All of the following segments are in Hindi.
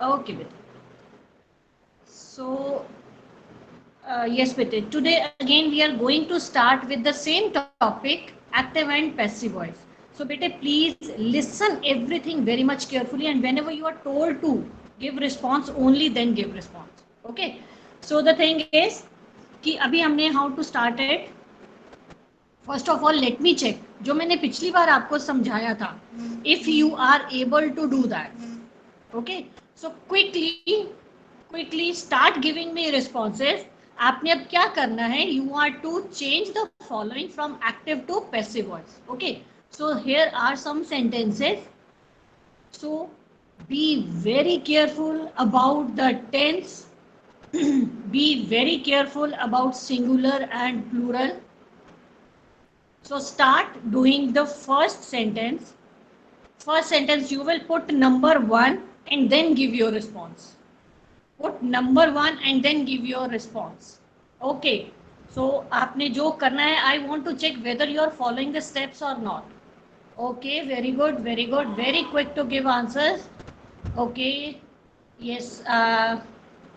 Okay, beta. So, yes, beta. Today again we are going to start with the same topic, active and passive voice. So, beta, please listen everything very much carefully, and whenever you are told to give response, only then give response. Okay. So the thing is कि अभी हमने how to start it. First of all let me check जो मैंने पिछली बार आपको समझाया था if you are able to do that okay so quickly start giving me responses आपने अब क्या करना है you are to change the following from active to passive voice okay so here are some sentences so be very careful about the tense be very careful about singular and plural. So start doing the first sentence. First sentence you will put number 1 and then give your response. Put number 1 and then give your response. Okay. So आपने जो करना है I want to check whether you are following the steps or not. Okay, very good, very good. Very quick to give answers. Okay. Yes.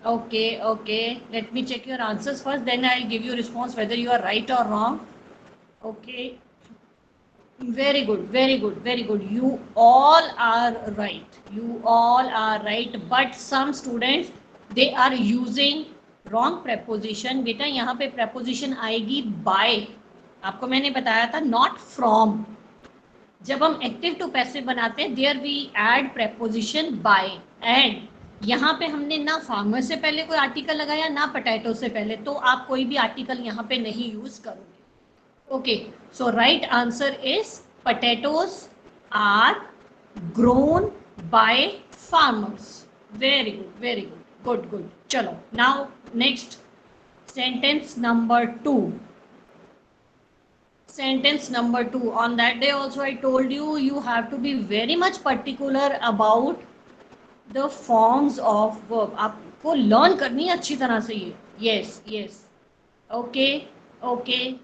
Okay, okay. Let me check your answers first. Then I'll give you response whether you are right or wrong. Okay. Very good, very good, very good. You all are right. You all are right. But some students they are using wrong preposition. बेटा यहाँ पे preposition आएगी by. आपको मैंने बताया था not from. जब हम active to passive बनाते हैं there we add preposition by and यहाँ पे हमने ना farmer से पहले कोई article लगाया ना potato से पहले तो आप कोई भी article यहाँ पे नहीं use करोगे. Okay, so right answer is potatoes are grown by farmers. Very good, very good. Good, good. Chalo. Now, next sentence number 2. Sentence number 2. On that day also I told you, you have to be very much particular about the forms of verb. आपको learn करनी है अच्छी तरह से ये. Yes, yes. Okay, okay.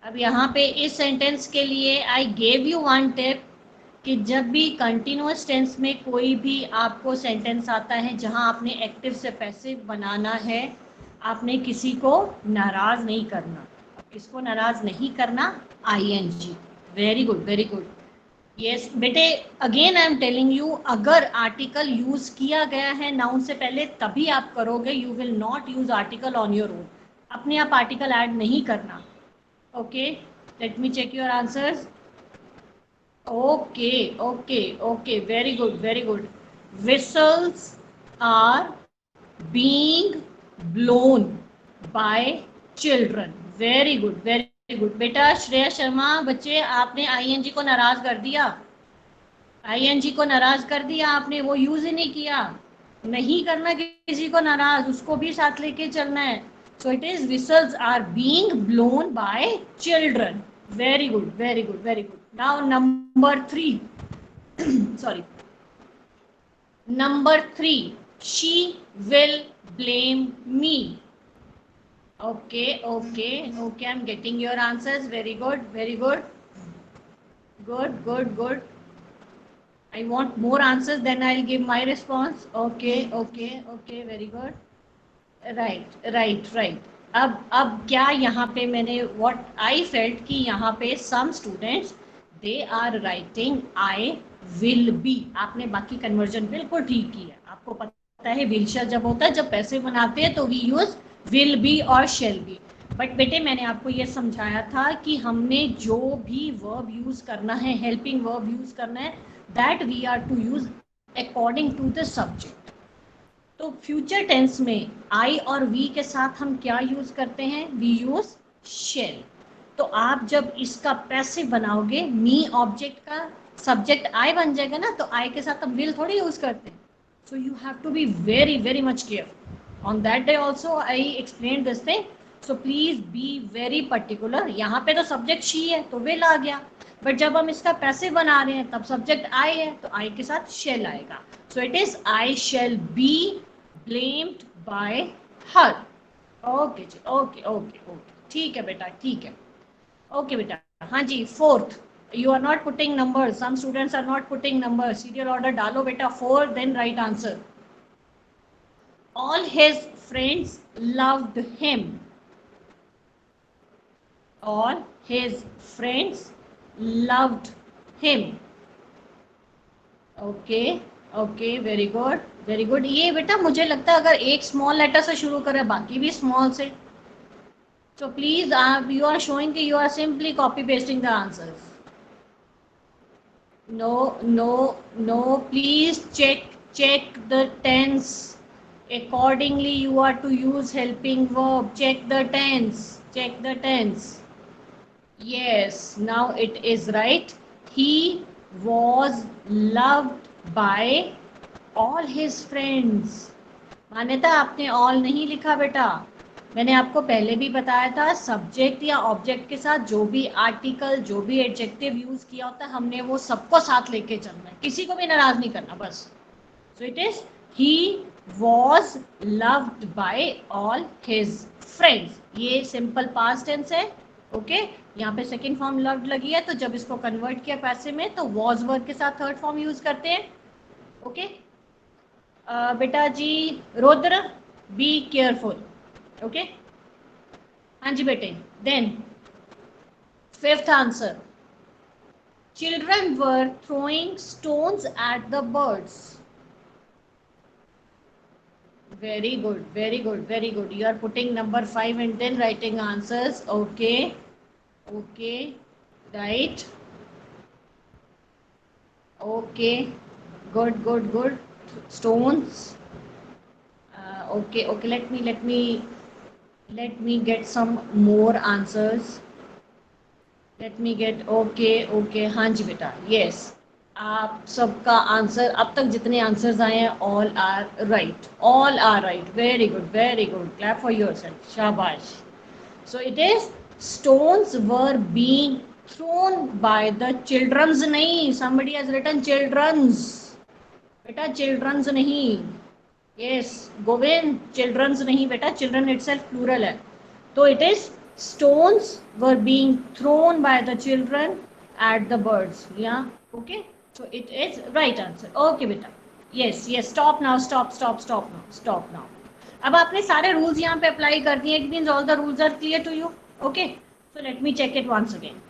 अब यहाँ पे इस सेंटेंस के लिए I gave you one tip कि जब भी कंटिन्यूअस टेंस में कोई भी आपको सेंटेंस आता है जहाँ आपने एक्टिव से पैसिव बनाना है आपने किसी को नाराज नहीं करना. किसको नाराज नहीं करना ING. Very good, very good. Yes बेटे again I am telling you अगर आर्टिकल यूज किया गया है नाउन से पहले तभी आप करोगे. You will not use article on your own. अपने आप आर्टिकल ऐड नहीं करना. Okay, let me check your answers. Okay, okay, okay, very good, very good. Whistles are being blown by children. Very good, very good. बेटा श्रेया शर्मा बच्चे आपने आईएनजी को नाराज कर दिया. आईएनजी को नाराज कर दिया आपने. वो यूज ही नहीं किया. नहीं करना किसी को नाराज. उसको भी साथ लेके चलना है. So it is whistles are being blown by children. Very good, very good, very good. Now number 3. Sorry. Number 3. She will blame me. Okay, okay, okay. I'm getting your answers. Very good, very good. Good, good, good. I want more answers, then I'll give my response. Okay, okay, okay. Very good. Right right right. अब क्या यहाँ पे मैंने व्हाट आई फेल्ट कि यहाँ पे some students they are writing I will be. आपने बाकी कन्वर्जन बिल्कुल ठीक किया. आपको पता है विल जब होता है जब पैसे बनाते हैं तो वी यूज विल बी और शेल बी. बट बेटे मैंने आपको ये समझाया था कि हमने जो भी वर्ब यूज करना है हेल्पिंग वर्ब यूज करना है that we are to use according to the subject. तो फ्यूचर टेंस में आई और वी के साथ हम क्या यूज करते हैं वी यूज शेल. तो आप जब इसका पैसिव बनाओगे मी ऑब्जेक्ट का सब्जेक्ट आई बन जाएगा ना तो आई के साथ हम विल थोड़ी यूज करते हैं. So you have to be very very much careful. On that day also I explain this thing. So please be very particular. यहाँ पे तो सब्जेक्ट शी है तो विल आ गया. बट जब हम इसका पैसिव बना रहे हैं तब सब्जेक्ट आई है तो आई के साथ शेल आएगा. So it is I shall be blamed by her. Okay जी ओके ओके ओके ठीक है बेटा ठीक है. ओके बेटा हाँ जी. Fourth you are not putting number. Some students are not putting number. Serial order डालो बेटा 4 then right answer. all his friends loved him. All his friends loved him. Okay okay, very good very good. ये बेटा मुझे लगता है अगर एक स्मॉल लेटर से शुरू करे बाकी भी स्मॉल से, so please you are showing that you are simply copy pasting the answers. No, no, no, please check the tense. Accordingly you are to use helping verb. Check the tense, check the tense. Yes, now it is right. He was loved by all his friends. मान्यता आपने all नहीं लिखा बेटा, मैंने आपको पहले भी बताया था सब्जेक्ट या ऑब्जेक्ट के साथ जो भी आर्टिकल जो भी एडजेक्टिव यूज किया होता है हमने वो सबको साथ लेके चलना है, किसी को भी नाराज नहीं करना बस। सो it is he was loved by all his friends। ये सिंपल पास्ट टेंस है। ओके यहाँ पे सेकेंड फॉर्म लव्ड लगी है, तो जब इसको कन्वर्ट किया पैसे में तो was वर्ब के साथ थर्ड फॉर्म यूज करते हैं। ओके बेटा जी रुद्र बी केयरफुल। ओके हाँ जी बेटे। Then fifth answer, children were throwing stones at the birds. Very good, very good, very good. You are putting number 5 and then writing answers. Okay, okay, right. Okay, good, good, good. Stones. Okay, okay. Let me get some more answers. Let me get okay, okay. हाँ जी बेटा, yes. आप सबका आंसर अब तक जितने आंसर्स आए हैं all are right, all are right. Very good, very good, clap for yourself, शाबाश। So it is stones were being thrown by the childrens, नहीं somebody has written चिल्ड्रंस बेटा, चिल्ड्रंस नहीं। यस गोविंद, चिल्ड्रंस नहीं बेटा, चिल्ड्रन इटसेल्फ प्लूरल है। तो it is stones were being thrown by the children at the birds. Yeah, okay. So it is right answer. Okay बेटा, yes yes, stop now, stop now। अब आपने सारे रूल्स यहाँ पे अप्लाई कर दिए, it means all the rules are clear to you. Okay so let me check it once again.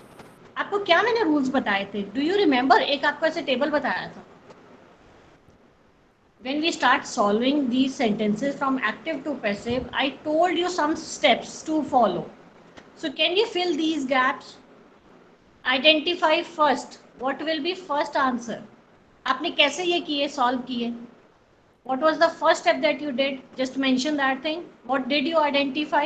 आपको क्या मैंने रूल्स बताए थे, डू यू रिमेम्बर? एक आपको ऐसे टेबल बताया था। When we start solving these sentences from active to passive, I told you some steps to follow. So can you fill these gaps? Identify first what will be first answer. आपने कैसे ये किए, सॉल्व किए? What was the first step that you did? Just mention that thing. What did you identify?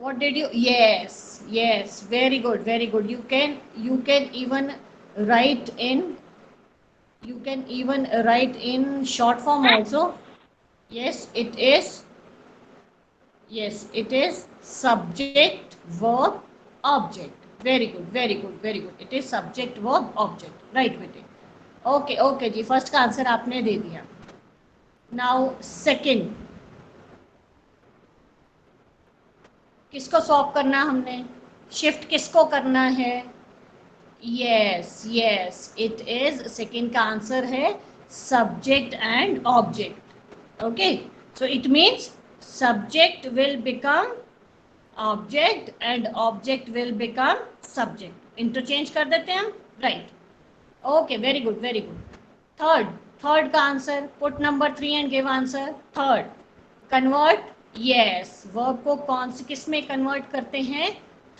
What did you? Yes, yes, very good, very good. You can even write in, you can even write in short form also. Yes, it is. Yes, it is subject, verb, object. Very good, very good, very good. It is subject, verb, object. Right बेटे। Okay, okay जी, फर्स्ट का आंसर आपने दे दिया। नाउ सेकंड, किसको सॉल्व करना हमने? शिफ्ट किसको करना है? Yes yes, it is, second का आंसर है subject and object. Okay so it means subject will become object and object will become subject. Interchange कर देते हैं हम, right. Okay very good, very good. Third का answer, put number 3 and give answer. Third, convert, yes, verb को कौन से किस में कन्वर्ट करते हैं?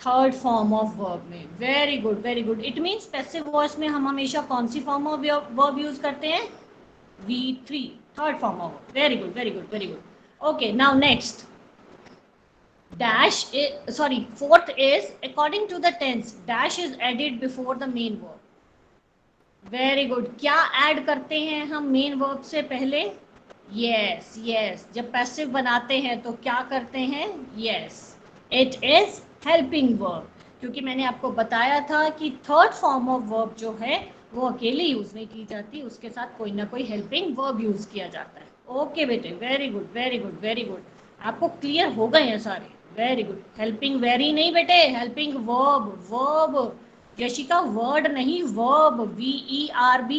थर्ड फॉर्म ऑफ वर्ब में। Very good, very good. It means passive voice में हम हमेशा कौन सी फॉर्म ऑफ वर्ब यूज करते हैं? V3, third form of. Very good, very good, very good. Okay, now next. Dash is, sorry, fourth is according to the tense, dash is added before the main verb. Very good. क्या add करते हैं हम main verb से पहले? Yes, yes. जब passive बनाते हैं तो क्या करते हैं? Yes, it is helping verb. क्योंकि मैंने आपको बताया था कि थर्ड फॉर्म ऑफ वर्ब जो है वो अकेले यूज नहीं की जाती, उसके साथ कोई ना कोई हेल्पिंग वर्ब यूज किया जाता है। ओके बेटे, very good, very good, very good. आपको क्लियर हो गए हैं सारे? Very good. हेल्पिंग वेरी नहीं बेटे, helping verb, verb. Yashika word नहीं, वर्ब, VERB।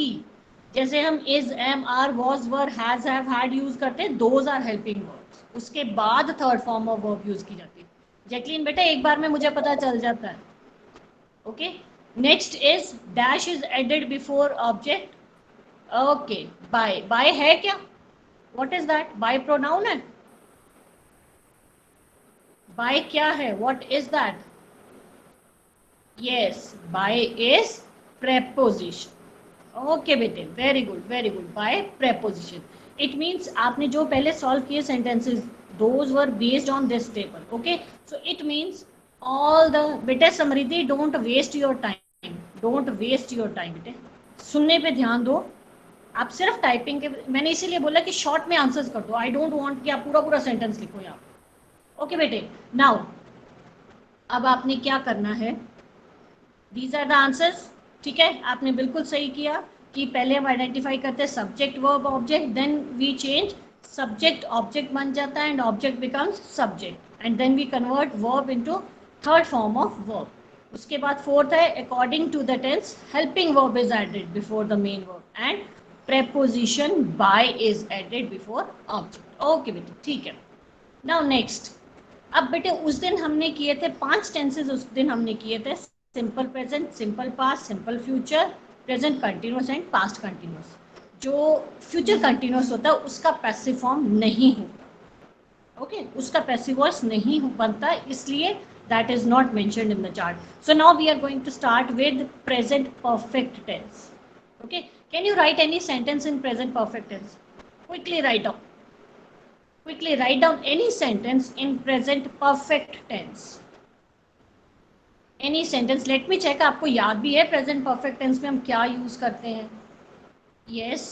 जैसे हम is, am, are, was, were, has, have, had use करते हैं, दोज आर हेल्पिंग वर्ब्स। उसके बाद third form of verb use की जाती है। जैकलीन बेटा एक बार में मुझे पता चल जाता है। Okay, next is dash is added before object. Okay, by, by है क्या? What is that? By pronoun है? बाय क्या है? What is that? Yes, by is preposition. Okay बेटे, very good very good. By preposition, it means आपने जो पहले सॉल्व किए sentences, those were based on this table. Okay, so it means all the, बेटे Samriddhi don't waste your time, don't waste your time बेटे, सुनने पे ध्यान दो। आप सिर्फ टाइपिंग के, मैंने इसीलिए बोला कि शॉर्ट में आंसर्स कर दो, आई डोंट वांट कि आप पूरा पूरा सेंटेंस लिखो यहाँ। ओके बेटे, नाउ अब आपने क्या करना है, दीज आर द आंसर्स। ठीक है, आपने बिल्कुल सही किया कि पहले हम आइडेंटिफाई करते हैं subject verb object, then we change, subject object बन जाता है and object becomes subject, and then we convert verb into third form of verb. उसके बाद फोर्थ है according to the tense, helping verb is added before the main verb and preposition by is added before object। ओके बेटे, ठीक है। नाउ नेक्स्ट, अब बेटे उस दिन हमने किए थे 5 टेंसेस, उस दिन हमने किए थे simple present, simple past, simple future, present continuous and past continuous. जो फ्यूचर कंटिन्यूअस होता है उसका पैसिव फॉर्म नहीं होता। ओके, उसका पैसिव वॉइस नहीं बनता, इसलिए that is not mentioned in the chart. So now we are going to start with present perfect tense. Okay, can you write any sentence in present perfect tense? Quickly write down. Quickly write down any sentence in present perfect tense. Any sentence. Let me check. आपको याद भी है present perfect tense में हम क्या use करते हैं? Yes.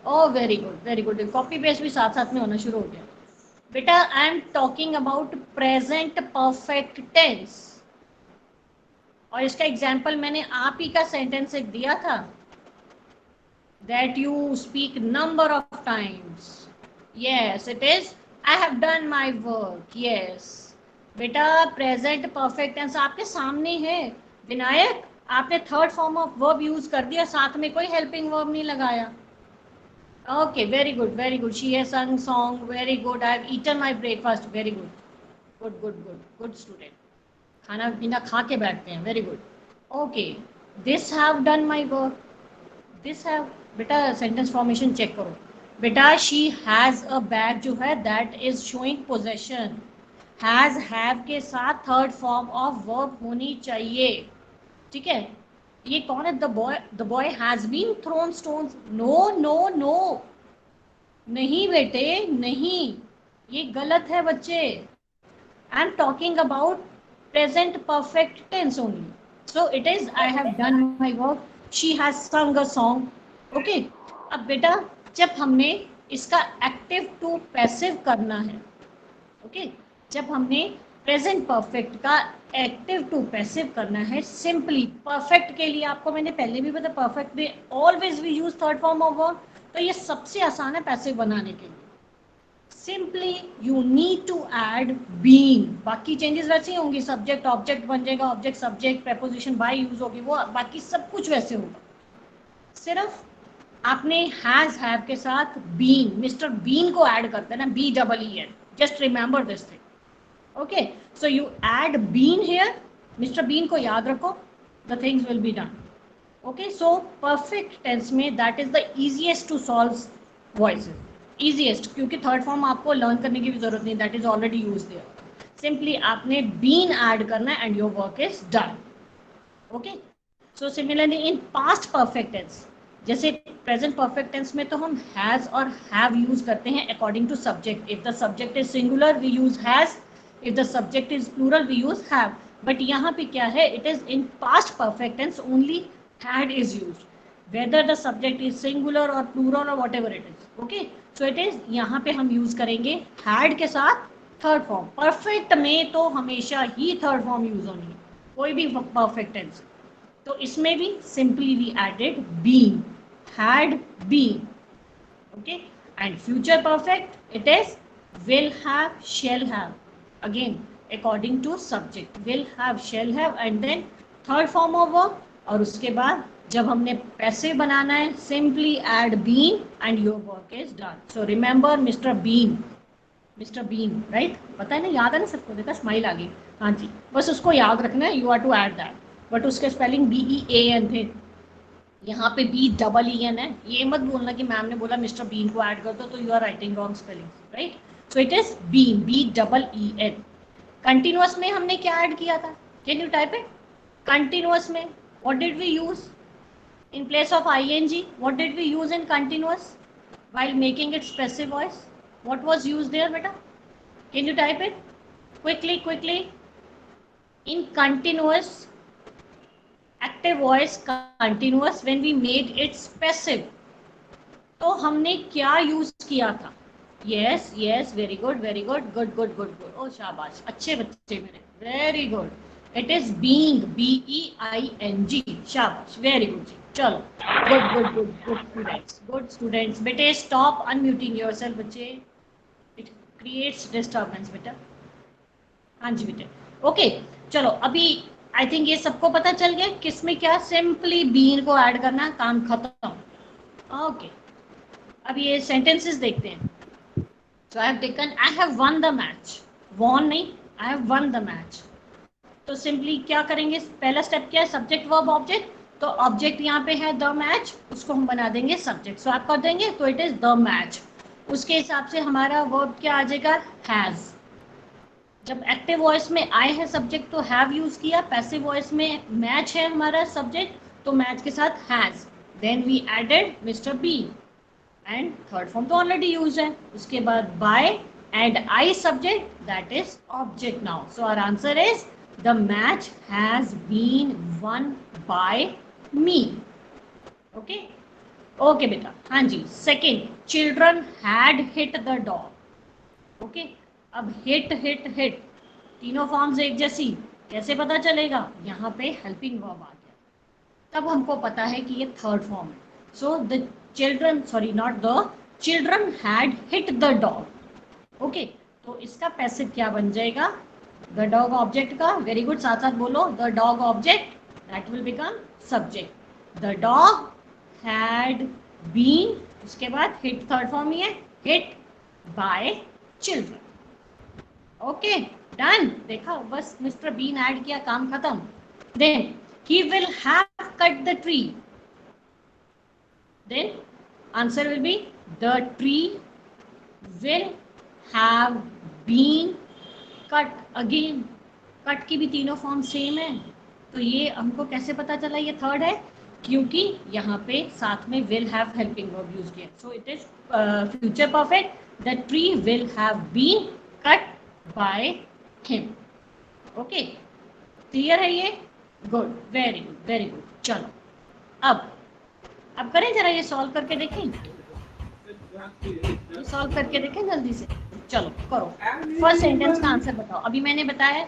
Oh, very good, very good. Copy paste भी साथ साथ में होना शुरू हो गया। बेटा, I am talking about present perfect tense. और इसका एग्जाम्पल मैंने आप ही का सेंटेंस एक दिया था, that you speak number of times. Yes, it is, I have done my work. Yes बेटा, प्रेजेंट परफेक्ट टेंस आपके सामने है। विनायक, आपने third form of verb use कर दिया, साथ में कोई हेल्पिंग वर्ब नहीं लगाया। Okay, very good very good. She has सung song, very good. I have eaten my breakfast, very good, good good good good student. खाना पीना खा के बैठते हैं, very good. Okay, this have done my work, this have, बेटा सेंटेंस फॉर्मेशन चेक करो। बेटा शी हैज अ बैग जो है that is showing possession, has have के साथ थर्ड फॉर्म ऑफ वर्ब होनी चाहिए। ठीक है, ये कौन है? The boy has been thrown stones. No no no, नहीं बेटे नहीं, ये गलत है बच्चे। I am talking about present perfect tense only. So it is, I have done my work, she has सung अ सॉन्ग। ओके, अब बेटा जब हमने इसका एक्टिव टू पैसिव करना है, ओके, जब हमने प्रेजेंट परफेक्ट का एक्टिव टू पैसिव करना है, सिंपली परफेक्ट के लिए आपको मैंने पहले भी बताया, परफेक्ट में always we use third form of verb, तो ये सबसे आसान है पैसिव बनाने के लिए। Simply you need to add being, बाकी चेंजेस वैसे ही होंगी, सब्जेक्ट ऑब्जेक्ट बन जाएगा, object subject, preposition by use होगी, वो बाकी सब कुछ वैसे होगा। सिर्फ आपने हैज हैव के साथ बीन, मिस्टर बीन को ऐड करते हैं ना, BEEN, just remember this thing. Okay, so you add been here, mister bean को याद रखो, the things will be done. Okay, so perfect tense में that is the easiest to solve voices, easiest, क्योंकि थर्ड फॉर्म आपको लर्न करने की भी जरूरत नहीं, that is already use there. Simply आपने बीन ऐड करना है and your work is done. Okay, so similarly in past perfect tense, जैसे प्रेजेंट परफेक्ट टेंस में तो हम हैज और हैव यूज करते हैं according to subject. If the subject is singular we use has, if the subject is plural we use have. But यहाँ पे क्या है, it is in past perfect tense only had is used, whether the subject is singular or plural or whatever it is. Okay, so it is, यहाँ पे हम यूज करेंगे had के साथ थर्ड फॉर्म। परफेक्ट में तो हमेशा ही थर्ड फॉर्म यूज होनी है, कोई भी परफेक्ट टेंस। तो इसमें भी simply we added been, had been। okay, and future perfect it is will have, shall have, again according to subject, will have, shall have, and then third form of verb, और उसके बाद जब हमने पैसिव बनाना है, simply add been and your work is done. So remember mister Bean, mister Bean, right? पता है ना, याद है ना सबको? देखा, स्माइल आ गई. हाँ जी, बस उसको याद रखना है, you are to add that. But उसके स्पेलिंग BEAN थे, यहाँ पे BEEN है. ये मत बोलना कि मैम ने बोला मिस्टर बीन को ऐड कर दो, तो you are writing wrong spelling, right? So it is been, BEEN. Continuous में हमने क्या ऐड किया था? Can you type it? Continuous में what did we use in place of ing? What did we use in continuous while making it passive voice? What was used there, beta? Can you type it quickly, quickly? In continuous, active voice continuous, when we made it passive, तो हमने क्या यूज किया था? Yes yes, very good, very good, good good good good. ओ शाबाश, अच्छे बच्चे मेरे, very good. It is being, BEING. शाबाश, वेरी गुड जी. चलो, good good good good students, good students. बेटे स्टॉप अनम्यूटिंग योरसेल्फ बच्चे, इट क्रिएट्स डिस्टर्बेंस बेटा. हाँ जी बेटे, ओके. चलो अभी आई थिंक ये सबको पता चल गया किसमें क्या. सिंपली बीन को ऐड करना, काम खत्म. ओके, अब ये सेंटेंसेस देखते हैं. So I have taken, I have won the match. Won नहीं, I have won the match. तो सिंपली क्या करेंगे? पहला स्टेप क्या है? Subject verb object. तो ऑब्जेक्ट यहाँ पे है द मैच, उसको हम बना देंगे सब्जेक्ट. सो आप कर देंगे तो इट इज द मैच. उसके हिसाब से हमारा वर्ब क्या आ जाएगा? हैज. जब एक्टिव वॉइस में आई है सब्जेक्ट तो हैव यूज किया. पैसिव वॉइस में मैच है हमारा सब्जेक्ट, तो मैच के साथ has. Then we added mister B, and third form तो ऑलरेडी यूज है. उसके बाद by and I subject, that is object now. So our answer is the match has been won by me. Okay okay बेटा. हाँ जी, second, children had hit the dog. Okay, अब हिट हिट हिट तीनों फॉर्म्स एक जैसी, कैसे पता चलेगा? यहाँ पे हेल्पिंग वर्ब आ गया, तब हमको पता है कि ये थर्ड फॉर्म है. So the children, sorry, not the children had hit the dog. okay, तो इसका पैसिव क्या बन जाएगा? the dog ऑब्जेक्ट का. वेरी गुड, साथ साथ बोलो. the dog object, that will become subject. the dog had been, उसके बाद hit थर्ड फॉर्म ही है, hit by children. Okay done. देखा, बस मिस्टर बीन ऐड किया, काम खत्म. Then he will have cut the tree. Then answer will be the tree will have been cut. again, cut की भी तीनों फॉर्म सेम है. तो ये हमको कैसे पता चला ये थर्ड है? क्योंकि यहाँ पे साथ में will have helping verb use किया. So it is future perfect. The tree will have been cut by him. Okay, clear है ये? Good, very good, very good. चलो अब करें जरा, ये सॉल्व करके देखें. सॉल्व करके देखें जल्दी से. चलो करो. फर्स्ट सेंटेंस का आंसर बताओ. अभी मैंने बताया.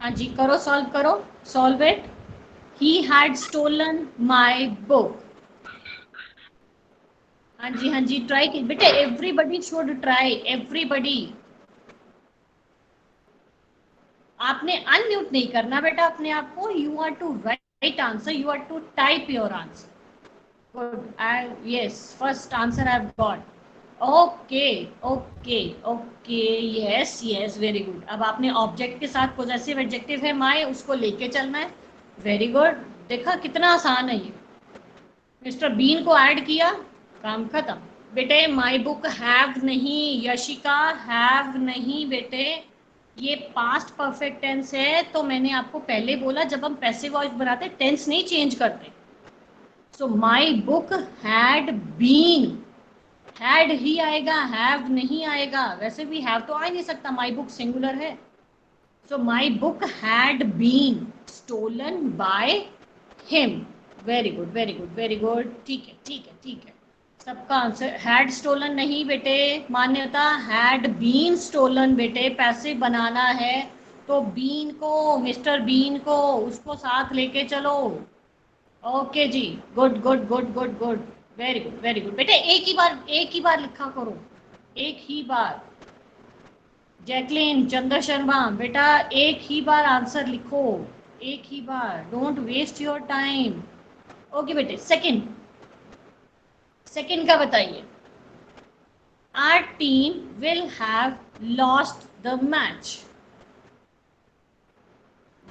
हाँ जी, करो, सॉल्व करो. Solve it. He had stolen my book. हाँ जी, हाँ जी, ट्राई की बेटे. Everybody should try, everybody. आपने अनम्यूट नहीं करना बेटा अपने आप को. You are to write answer, you are to type your answer. good. Yes, first answer I've got. okay okay okay, yes yes, very good. अब आपने ऑब्जेक्ट के साथ पोजेसिव एडजेक्टिव है माय, उसको लेके चलना है. Very good. देखा कितना आसान है ये. मिस्टर बीन को ऐड किया, काम खत्म. बेटे माय बुक हैव नहीं, यशिका हैव नहीं बेटे, ये पास्ट परफेक्ट टेंस है. तो मैंने आपको पहले बोला जब हम पैसिव वॉइस बनाते टेंस नहीं चेंज करते. So my book had been, had ही आएगा, हैव नहीं आएगा. वैसे भी हैव तो आ ही नहीं सकता, माय बुक सिंगुलर है. So my book had been stolen by him. Very good, very good, very good. ठीक है, ठीक है, ठीक है. सबका आंसर हैड स्टोलन नहीं बेटे, मान्यता हैड बीन स्टोलन बेटे. पैसे बनाना है तो बीन को, मिस्टर बीन को, उसको साथ लेके चलो. ओके जी, good good good good good, very good, very good. बेटे एक ही बार लिखा करो, एक ही बार. जैकलिन, चंद्र शर्मा, बेटा एक ही बार आंसर लिखो. एक ही बार, don't waste your time. Okay बेटे, सेकंड, सेकंड का बताइए। Our team will have lost the match.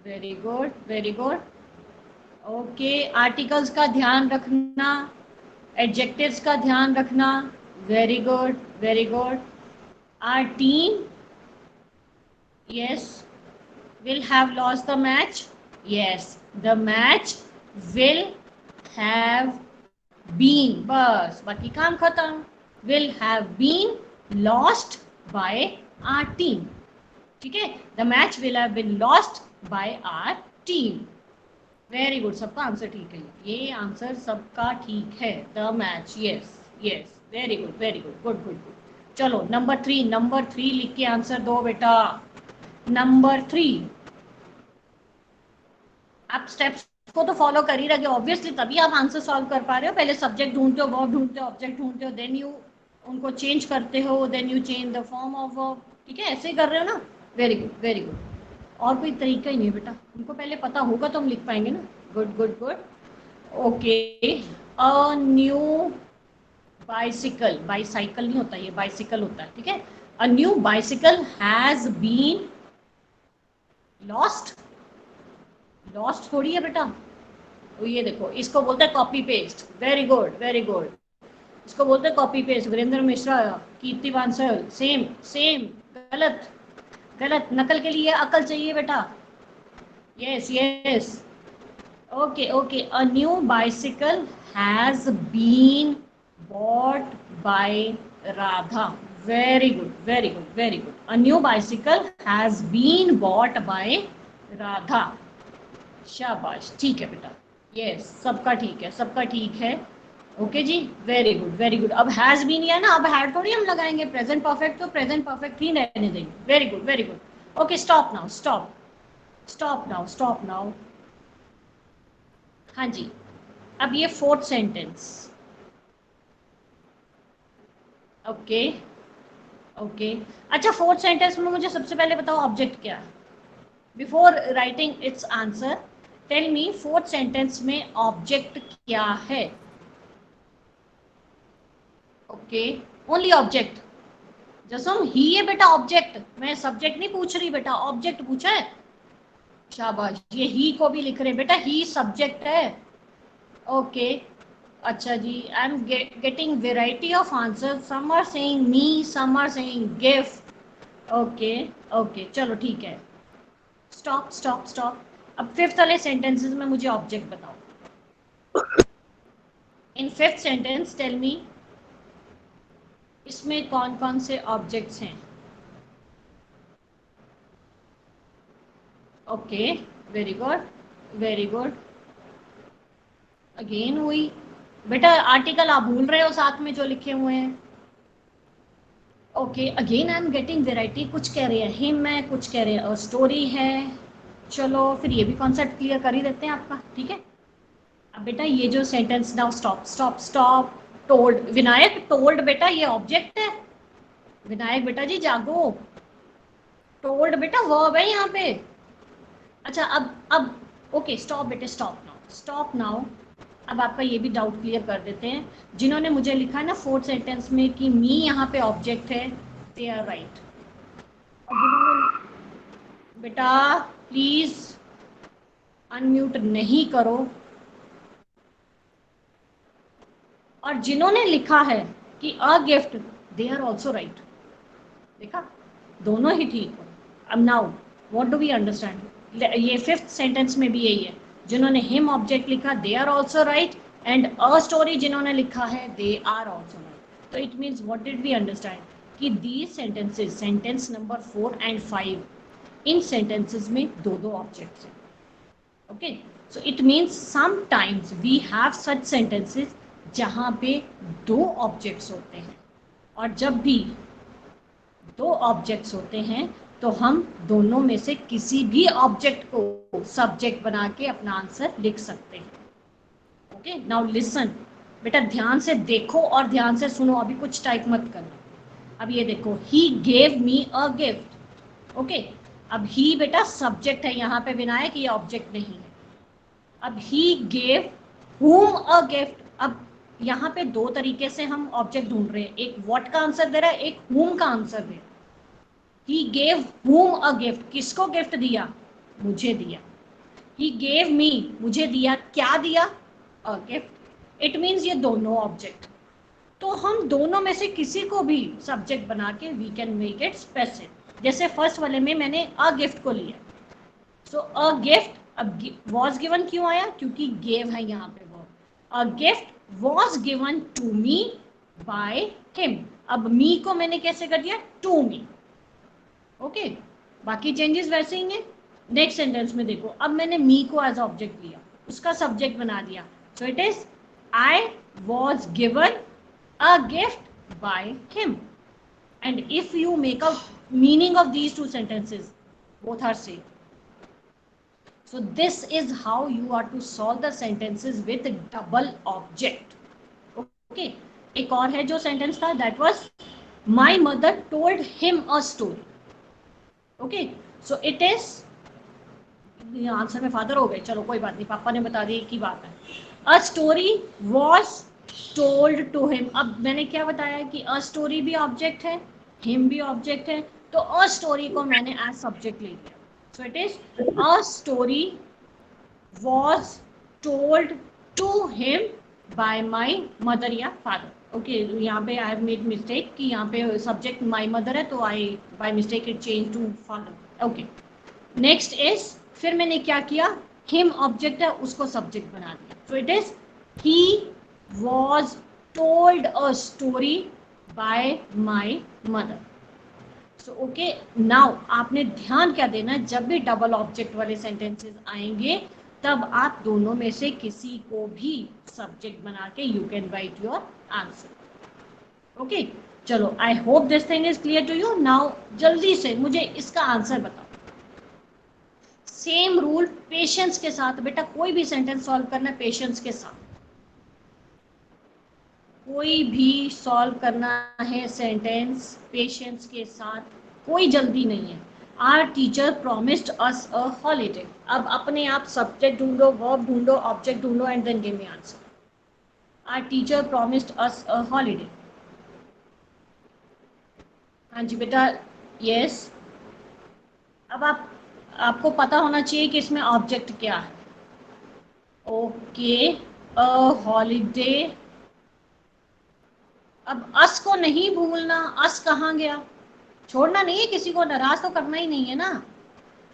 Very good, very good. Okay, articles का ध्यान रखना, एडजेक्टिव्स का ध्यान रखना। Very good, very good. Our team, yes, will have lost the match. Yes, the match will have been, बस बाकी काम खत्म, will have been lost by our team। ठीक है, the match will have been lost by our team। Very good, सबका आंसर ठीक है, ये आंसर सबका ठीक है, the match, yes yes, very good, very good, good good good. चलो नंबर थ्री, नंबर थ्री लिख के आंसर दो बेटा। नंबर थ्री, आप स्टेप्स को तो फॉलो कर ही रहे हो ऑब्वियसली, तभी आप आंसर सॉल्व कर पा रहे हो। पहले सब्जेक्ट ढूंढते हो, वर्ब ढूंढते हो, ऑब्जेक्ट ढूंढते हो, देन यू उनको चेंज करते हो, then you change the form of verb. ठीक है, ऐसे ही कर रहे हो ना। Very good, very good. और कोई तरीका ही नहीं है बेटा, उनको पहले पता होगा तो हम लिख पाएंगे ना। Good good good. Okay, a new bicycle, bicycle नहीं होता, ये बाइसिकल होता है। ठीक है, a new bicycle has been lost. Lost थोड़ी है बेटा, तो ये देखो, इसको बोलते हैं copy paste. Very good, very good. इसको बोलते हैं copy paste. Virendra Mishra, Kirti Bansal, same same. गलत, गलत। नकल के लिए अकल चाहिए बेटा। Yes yes. Okay okay, a new bicycle has been bought by Radha. Very good, very good, very good. A new bicycle has been bought by Radha. शाबाश, ठीक है बेटा। यस, सबका ठीक है, सबका ठीक है। ओके जी, वेरी गुड, वेरी गुड। अब हैज बीन है ना, अब हैड थोड़ी हम लगाएंगे, प्रेजेंट परफेक्ट तो प्रेजेंट परफेक्ट ही रहने देंगे। Very good, very good. Okay, stop now, stop, stop now, stop now. हाँ जी, अब ये फोर्थ सेंटेंस। ओके ओके, अच्छा, फोर्थ सेंटेंस में मुझे सबसे पहले बताओ ऑब्जेक्ट क्या है। Before writing its answer, tell me fourth sentence में ऑब्जेक्ट क्या है। Okay, only object. जसम ही है बेटा ऑब्जेक्ट, मैं सब्जेक्ट नहीं पूछ रही बेटा, ऑब्जेक्ट पूछा है। शाबाश, ये ही को भी लिख रहे बेटा, ही सब्जेक्ट है। ओके, अच्छा जी, I am getting variety of answer, some are saying me, some are saying gift. Okay okay, चलो ठीक है। Stop stop stop. अब फिफ्थ वाले सेंटेंसेस में मुझे ऑब्जेक्ट बताओ। In fifth sentence tell me, इसमें कौन कौन से ऑब्जेक्ट्स हैं। Okay, very good, very good. Again हुई बेटा, आर्टिकल आप भूल रहे हो साथ में जो लिखे हुए हैं। Okay, again I am getting variety, कुछ कह रहे हैं हिम है, कुछ कह रहे हैं स्टोरी है। चलो फिर ये भी कॉन्सेप्ट क्लियर कर ही देते हैं आपका। ठीक है, अब बेटा ये जो sentence, now stop stop stop. Told, Vinayak told बेटा ये ऑब्जेक्ट है। विनायक बेटा जी जागो। टोल्ड बेटा वर्ब है यहाँ पे। अच्छा, अब ओके, स्टॉप बेटे, स्टॉप नाउ, स्टॉप नाउ। अब आपका ये भी डाउट क्लियर कर देते हैं। जिन्होंने मुझे लिखा है ना फोर्थ सेंटेंस में कि मी यहाँ पे ऑब्जेक्ट है, दे आर राइट। बेटा प्लीज अनम्यूट नहीं करो। और जिन्होंने लिखा है कि a gift, they are also right. देखा, दोनों ही ठीक है। अब now what do we understand, ये फिफ्थ सेंटेंस में भी यही है। जिन्होंने हिम ऑब्जेक्ट लिखा, they are also right, and a story जिन्होंने लिखा है, दे आर ऑल्सो राइट। तो it means what did we understand कि these sentences, sentence number 4 and 5, इन सेंटेंसेस में दो दो ऑब्जेक्ट्स हैं। Okay, so it means sometimes we have such sentences जहाँ पे दो ऑब्जेक्ट्स होते हैं, और जब भी दो ऑब्जेक्ट्स होते हैं तो हम दोनों में से किसी भी ऑब्जेक्ट को सब्जेक्ट बना के अपना आंसर लिख सकते हैं। ओके, नाउ लिसन बेटा, ध्यान से देखो और ध्यान से सुनो, अभी कुछ टाइप मत करना। अब ये देखो, he gave me a gift. Okay, अब ही बेटा सब्जेक्ट है यहाँ पे विनायक, ये ऑब्जेक्ट नहीं है। अब he gave whom a gift. अब यहाँ पे दो तरीके से हम ऑब्जेक्ट ढूंढ रहे हैं, एक व्हाट का आंसर दे रहा है, एक whom का आंसर दे रहा है। He gave whom a gift, किसको गिफ्ट दिया, मुझे दिया। ही गेव मी, मुझे दिया, क्या दिया, अ गिफ्ट। इट मीन्स ये दोनों ऑब्जेक्ट, तो हम दोनों में से किसी को भी सब्जेक्ट बना के we can make it specific. जैसे फर्स्ट वाले में मैंने अ गिफ्ट को लिया, सो अ गिफ्ट, अब वॉज गिवन क्यों आया, क्योंकि गेव है यहाँ पे वो। A gift was given to me by him. अब मी को मैंने कैसे कर दिया, टू मी। ओके, बाकी चेंजेस वैसे ही हैं। नेक्स्ट सेंटेंस में देखो, अब मैंने मी को एज ऑब्जेक्ट लिया, उसका सब्जेक्ट बना दिया, सो it is I was given a gift by him. And if you make a meaning of these two sentences, both are same. So this is how you are to solve the sentences with double object. Okay, एक और है जो sentence था, that was my mother told him a story. Okay, so it is, answer में फादर हो गए, चलो कोई बात नहीं, पापा ने बता दी की बात है। A story was told to him. अब मैंने क्या बताया कि अ स्टोरी भी ऑब्जेक्ट है, हिम भी ऑब्जेक्ट है, तो अ स्टोरी को मैंने एज सब्जेक्ट ले लिया। So it is a story was told to him by my mother या फादर। ओके, यहाँ पे आई हैव मेड मिस्टेक कि यहाँ पे सब्जेक्ट माई मदर है, तो I by mistake it change to father. Okay, next is, फिर मैंने क्या किया, हिम ऑब्जेक्ट है, उसको सब्जेक्ट बना दिया। सो it is he was told a story by my mother. So okay, now आपने ध्यान क्या देना, जब भी डबल ऑब्जेक्ट वाले सेंटेंसेस आएंगे तब आप दोनों में से किसी को भी सब्जेक्ट बना के you can write your answer. Okay, चलो, I hope this thing is clear to you. Now जल्दी से मुझे इसका आंसर बताओ। सेम रूल पेशेंस के साथ, बेटा कोई भी सेंटेंस सॉल्व करना है पेशेंस के साथ, कोई भी सॉल्व करना है सेंटेंस पेशेंस के साथ, कोई जल्दी नहीं है। Our teacher promised us a holiday. अब अपने आप सब्जेक्ट ढूंढो, वर्ब ढूंढो, ऑब्जेक्ट ढूंढो and then give me answer. Our teacher promised us a holiday. हाँ जी बेटा, यस। अब आपको पता होना चाहिए कि इसमें ऑब्जेक्ट क्या है। Okay, a holiday. अब अस को नहीं भूलना, अस कहाँ गया, छोड़ना नहीं है किसी को, नाराज तो करना ही नहीं है ना,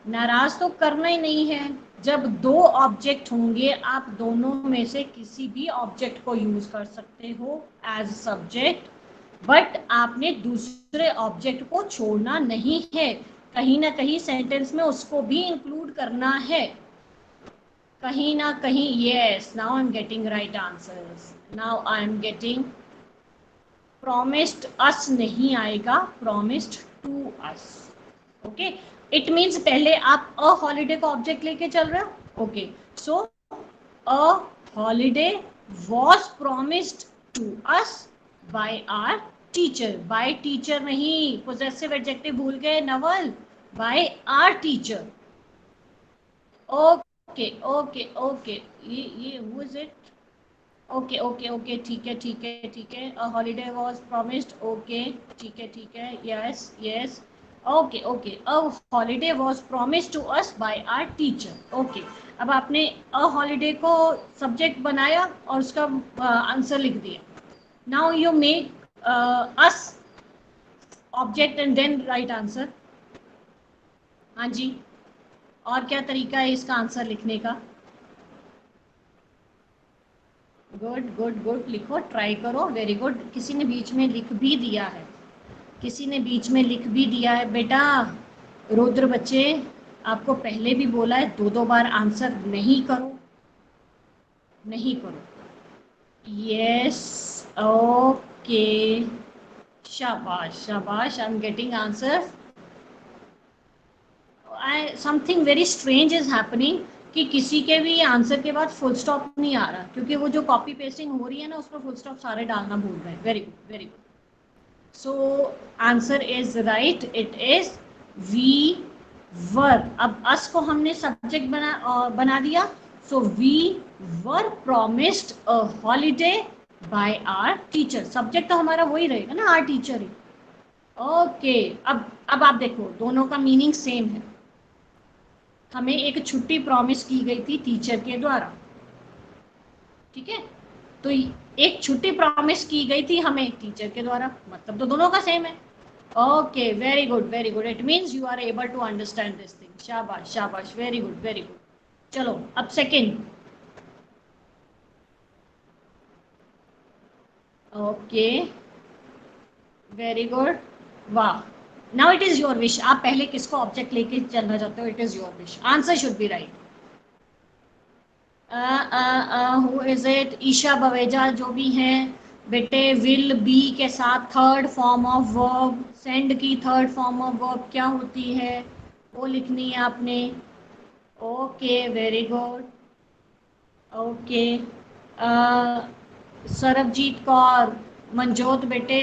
नाराज तो करना ही नहीं है। जब दो ऑब्जेक्ट होंगे आप दोनों में से किसी भी ऑब्जेक्ट को यूज कर सकते हो एज सब्जेक्ट, बट आपने दूसरे ऑब्जेक्ट को छोड़ना नहीं है, कहीं ना कहीं सेंटेंस में उसको भी इंक्लूड करना है, कहीं ना कहीं। Yes, now I am getting right answers, now I am getting. promised us नहीं आएगा, promised to us। Okay, it means पहले आप अ हॉलीडे को ऑब्जेक्ट लेके चल रहे हो। Okay, so a holiday was promised to us by our teacher। by teacher नहीं, पोजेसिव एडजेक्टिव भूल गए Naval, by our teacher। Okay okay okay, ये who is it? Okay okay okay, ठीक है ठीक है ठीक है, a holiday was promised. Okay, ठीक है, yes yes, okay okay, a holiday was promised to us by our teacher. Okay, अब आपने अ हॉलीडे को सब्जेक्ट बनाया और उसका आंसर लिख दिया। Now you make us object and then right answer. हाँ जी, और क्या तरीका है इसका आंसर लिखने का। गुड गुड गुड, लिखो, ट्राई करो, वेरी गुड। किसी ने बीच में लिख भी दिया है, किसी ने बीच में लिख भी दिया है। बेटा रुद्र बच्चे, आपको पहले भी बोला है, दो दो बार आंसर नहीं करो, नहीं करो। यस, ओके, शाबाश शाबाश, आई am getting answer. Something very strange is happening कि किसी के भी आंसर के बाद फुल स्टॉप नहीं आ रहा, क्योंकि वो जो कॉपी पेस्टिंग हो रही है ना, उस पर फुल स्टॉप सारे डालना भूल रहे हैं। Very good very good. So answer is right, it is we were, अब अस को हमने सब्जेक्ट बना दिया, so we were promised a holiday by our teacher, subject तो हमारा वही रहेगा ना, आवर टीचर ही। ओके, अब आप देखो दोनों का मीनिंग सेम है। हमें एक छुट्टी प्रॉमिस की गई थी टीचर के द्वारा, ठीक है, तो एक छुट्टी प्रॉमिस की गई थी हमें टीचर के द्वारा, मतलब तो दोनों का सेम है। Okay, very good very good, it means you are able to understand this thing, शाबाश शाबाश, वेरी गुड वेरी गुड। चलो अब सेकंड। ओके, वेरी गुड, वाह। Now it is your wish, आप पहले किसको ऑब्जेक्ट लेके चलना चाहते हो, it is your wish, answer should be right. Who is it, Isha Baweja जो भी हैं बेटे, विल बी के साथ third form of verb, send की थर्ड फॉर्म ऑफ वर्ब क्या होती है वो लिखनी है आपने। Okay, very good. Okay, Sarabjit Kaur, Manjot बेटे,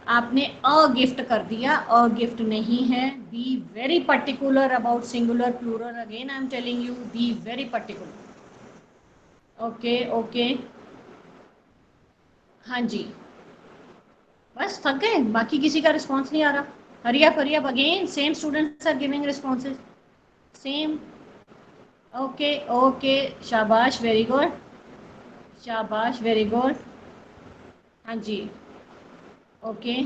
आपने अ गिफ्ट कर दिया, अ गिफ्ट नहीं है, be very particular about singular plural, again I am telling you, be very particular. Okay okay, हाँ जी, बस थक गए, बाकी किसी का रिस्पॉन्स नहीं आ रहा। Hurry up again, same students are giving responses, same. Okay okay, शाबाश, वेरी गुड, शाबाश, वेरी गुड, हाँ जी, okay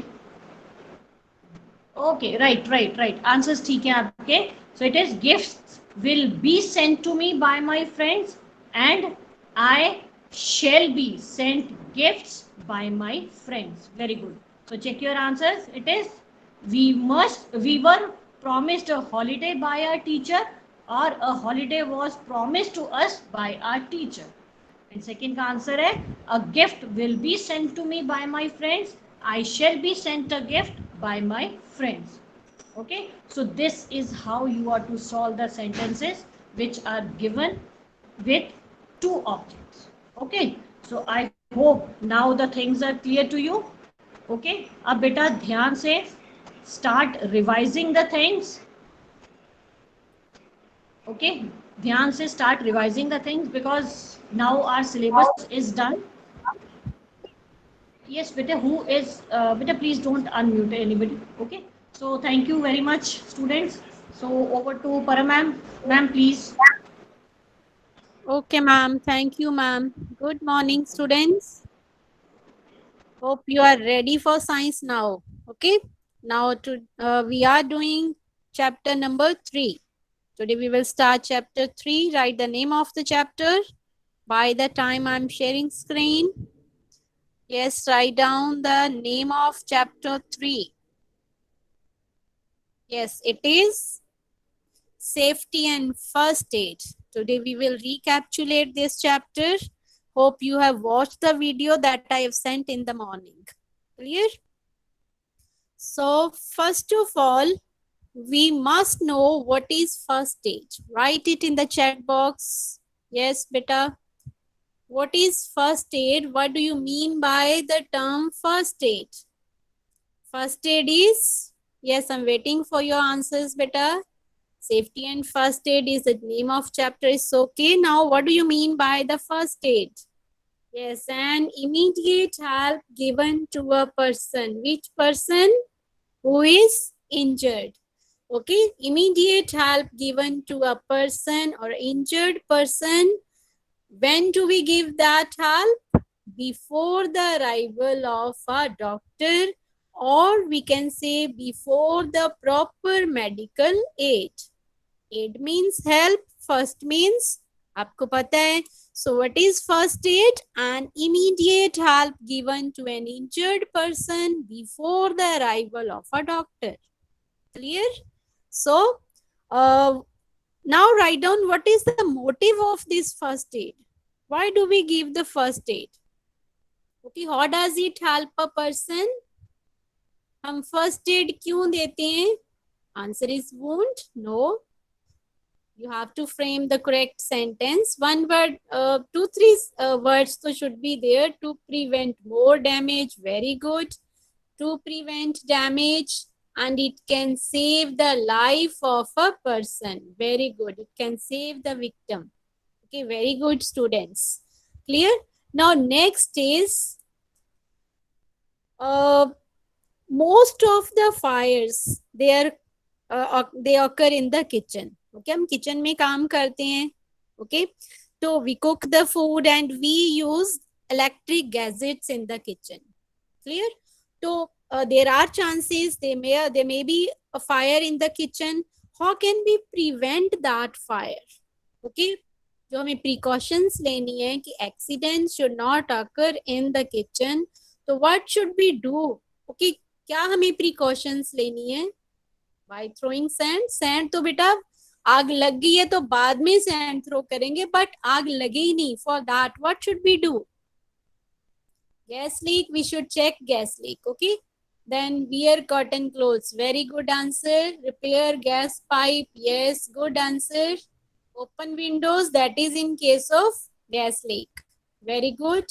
okay, right right right, answers ठीक है आपके। So it is gifts will be sent to me by my friends and I shall be sent gifts by my friends, very good. So check your answers, it is we were promised a holiday by our teacher, or a holiday was promised to us by our teacher. And second का आंसर है a gift will be sent to me by my friends, I shall be sent a gift by my friends. Okay, so this is how you are to solve the sentences which are given with two objects. Okay, so I hope now the things are clear to you. Okay, अब बेटा ध्यान से start revising the things. Okay, ध्यान से start revising the things because now our syllabus is done. Yes, beta, who is, beta, please don't unmute anybody. Okay, so thank you very much, students. So over to Param ma'am. Ma'am, please. Okay, ma'am. Thank you, ma'am. Good morning, students. Hope you are ready for science now. Okay. Now we are doing chapter number 3. Today we will start chapter 3. Write the name of the chapter. By the time I'm sharing screen. Yes, write down the name of chapter 3. Yes, it is safety and first aid. Today we will recapitulate this chapter. Hope you have watched the video that I have sent in the morning. Clear? So first of all, we must know what is first aid. Write it in the chat box. Yes, beta. What is first aid? What do you mean by the term first aid? First aid is, yes, I'm waiting for your answers, beta. Safety and first aid is the name of chapter. Is okay. Now, what do you mean by the first aid? Yes, an immediate help given to a person. Which person? Who is injured. Okay, immediate help given to a person or injured person. When do we give that help? Before the arrival of a doctor, or we can say before the proper medical aid. Aid means help, first means आपको पता है. So what is first aid? An immediate help given to an injured person before the arrival of a doctor. Clear? So now write down what is the motive of this first aid. Why do we give the first aid? Okay, how does it help a person? हम first aid क्यों देते हैं? Answer is wound. No. You have to frame the correct sentence. One word, 2-3 words so should be there. To prevent more damage. Very good. To prevent damage and it can save the life of a person. Very good. It can save the victim. Okay, very good, students. Clear? Now next is most of the fires they occur in the kitchen. Okay, हम kitchen में काम करते हैं. Okay, so we cook the food and we use electric gadgets in the kitchen. Clear? So there are chances there may be a fire in the kitchen. How can we prevent that fire? Okay, जो हमें precautions लेनी है कि accidents should not occur in the kitchen. तो what should we do? Okay, क्या हमें precautions लेनी है? By throwing sand. Sand तो बेटा आग लग गई है तो बाद में sand throw करेंगे, but आग लगे ही नहीं. For that, what should we do? Gas leak, we should check gas leak. Okay, then wear cotton clothes. Very good answer. Repair gas pipe. Yes, good answer. Open windows, that is in case of gas leak. Very good.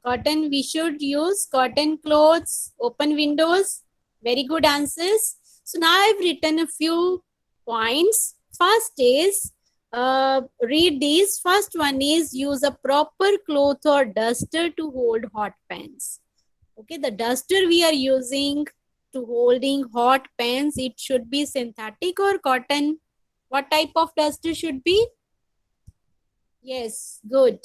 Cotton, we should use cotton clothes. Open windows. Very good answers. So now I've written a few points. First is read these. First one is use a proper cloth or duster to hold hot pans. Okay, the duster we are using to holding hot pans, it should be synthetic or cotton. What type of duster should be? Yes, good.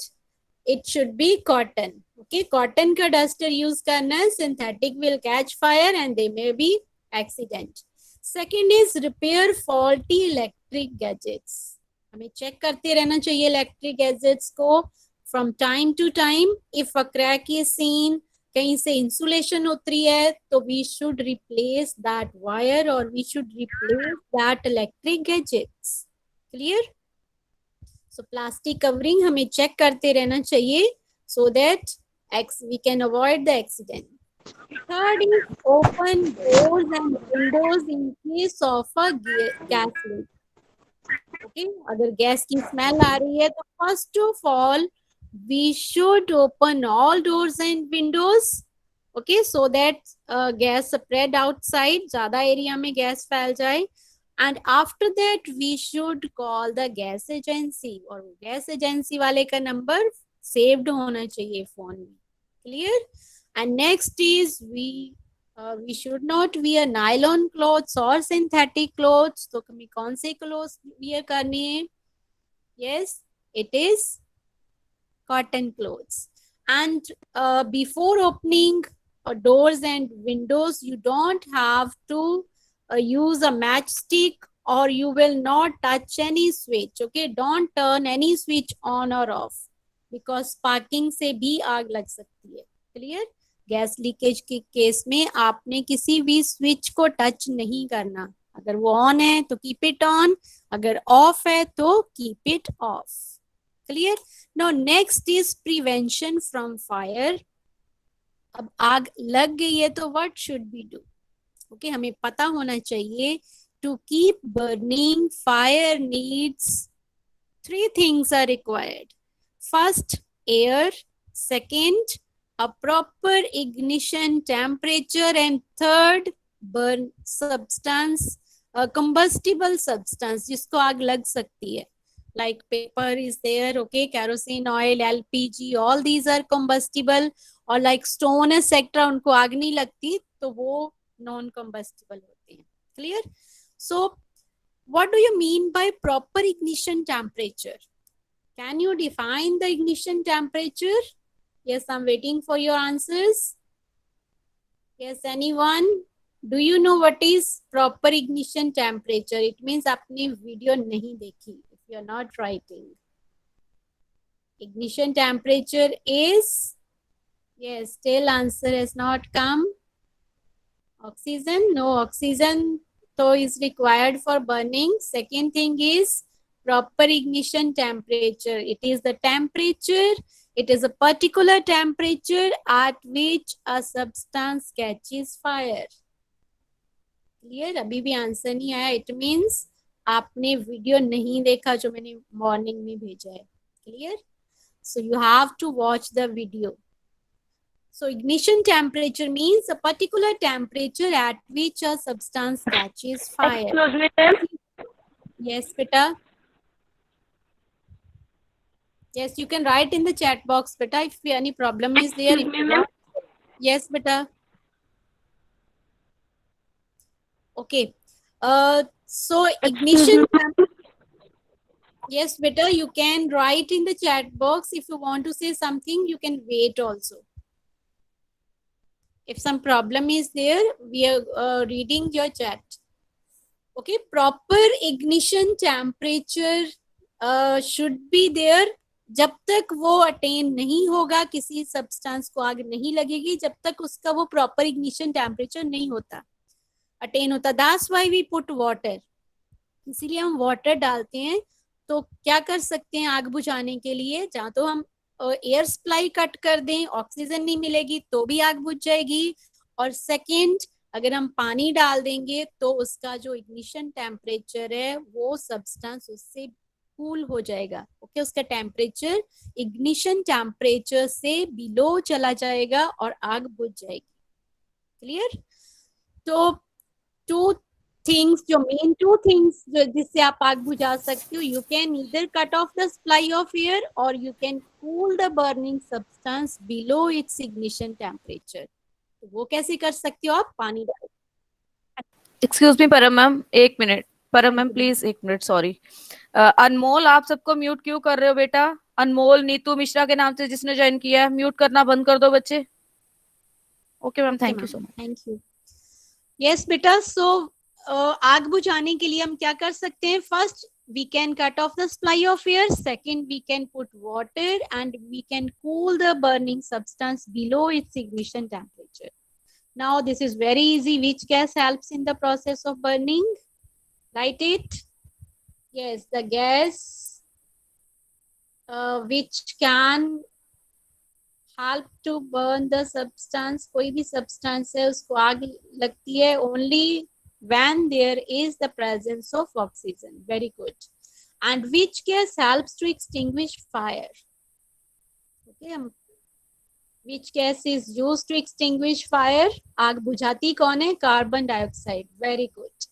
It should be cotton. Okay, cotton का duster use करना है. Synthetic will catch fire and they may be accident. Second is repair faulty electric gadgets. हमें check करते रहना चाहिए electric gadgets को from time to time. If a crack is seen, कहीं से insulation उतरी है, तो we should replace that wire or we should replace that electric gadgets. Clear? So plastic covering हमें check करते रहना चाहिए so that we can avoid the accident. Third is open doors and windows in case of a gas leak. Okay, अगर गैस की स्मेल आ रही है तो first of all we should open all doors and windows. Okay, so that gas spread outside, ज़्यादा एरिया में गैस फैल जाए. And after that we should call the gas agency और gas agency वाले का number saved होना चाहिए phone में. Clear? And next is we should not wear nylon clothes or synthetic clothes. तो हमें कौन से clothes wear करनी है? Yes, it is cotton clothes. And before opening doors and windows, you don't have to use a matchstick or you will not touch any switch. Okay, don't turn any switch on or off because sparking से भी आग लग सकती है. Clear? गैस लीकेज के केस में आपने किसी भी स्विच को टच नहीं करना. अगर वो ऑन है तो कीप इट ऑन, अगर ऑफ है तो keep it off. Clear? Now next is prevention from fire. अब आग लग गई है तो what should we do? Okay, हमें पता होना चाहिए to keep burning fire needs 3 things are required. First, air. Second, a proper ignition temperature, and third, burn substance, a combustible substance जिसको आग लग सकती है. Like paper is there, okay, kerosene oil, LPG, all these are combustible. और like stone etc. उनको आग नहीं लगती तो वो non combustible होते हैं. Clear? So what do you mean by proper ignition temperature? Can you define the ignition temperature? Yes, I'm waiting for your answers. Yes, anyone? Do you know what is proper ignition temperature? It means आपने video नहीं देखी if you are not writing. Ignition temperature is, yes, still answer has not come. Oxygen? No, oxygen though is required for burning. Second thing is proper ignition temperature. It is the temperature, it is a particular temperature at which a substance catches fire. Clear? अभी भी आंसर नहीं आया. It means आपने वीडियो नहीं देखा जो मैंने मॉर्निंग में भेजा है. Clear? So you have to watch the video. So ignition temperature means a particular temperature at which a substance catches fire. Excuse me, ma'am. Yes, beta. Yes, you can write in the chat box, beta, if any problem is there. Excuse me, ma'am. Yes, beta. Okay. So ignition. Yes, beta, you can write in the chat box. If you want to say something, you can wait also. If some problem is there, we are reading your chat. Okay, proper ignition temperature should be there. जब तक वो अटेन नहीं होगा, किसी सब्सटेंस को आग नहीं लगेगी, जब तक उसका वो प्रॉपर इग्निशन टेम्परेचर नहीं होता, अटेन होता. That's why we put water. इसीलिए हम वाटर डालते हैं. तो क्या कर सकते हैं आग बुझाने के लिए? जहाँ तो हम एयर सप्लाई कट कर दें, ऑक्सीजन नहीं मिलेगी तो भी आग बुझ जाएगी. और सेकेंड, अगर हम पानी डाल देंगे तो उसका जो इग्निशन टेम्परेचर है वो सब्सटेंस उससे कूल हो जाएगा. ओके, उसका टेम्परेचर इग्निशन टेम्परेचर से बिलो चला जाएगा और आग बुझ जाएगी. क्लियर? तो टू थिंग्स, जो मेन टू थिंग्स जिससे आप आग बुझा सकते हो, you can either cut off the supply of air और you can cool the burning substance below its ignition temperature. तो वो कैसे कर सकते हो आप? पानी डाल. एक्सक्यूज मी परम मैम, एक मिनट. परम मैम प्लीज एक मिनट, सॉरी. अनमोल, आप सबको म्यूट क्यों कर रहे हो बेटा? अनमोल नीतू मिश्रा के नाम से जिसने ज्वाइन किया है, म्यूट करना बंद कर दो बच्चे. Okay ma'am, thank you so much. Thank you. Yes बेटा, सो आग बुझाने के लिए हम क्या कर सकते हैं? First, we can cut off the supply of air. Second, we can put water and we can cool the burning substance below its ignition temperature. Now this is very easy. Which gas helps in the process of burning? Write it. Yes, the gas which can help to burn the substance. कोई भी substance है उसको आग लगती है only when there is the presence of oxygen. Very good. And which gas helps to extinguish fire? Okay, which gas is used to extinguish fire? आग बुझाती कौन है? Carbon dioxide. Very good.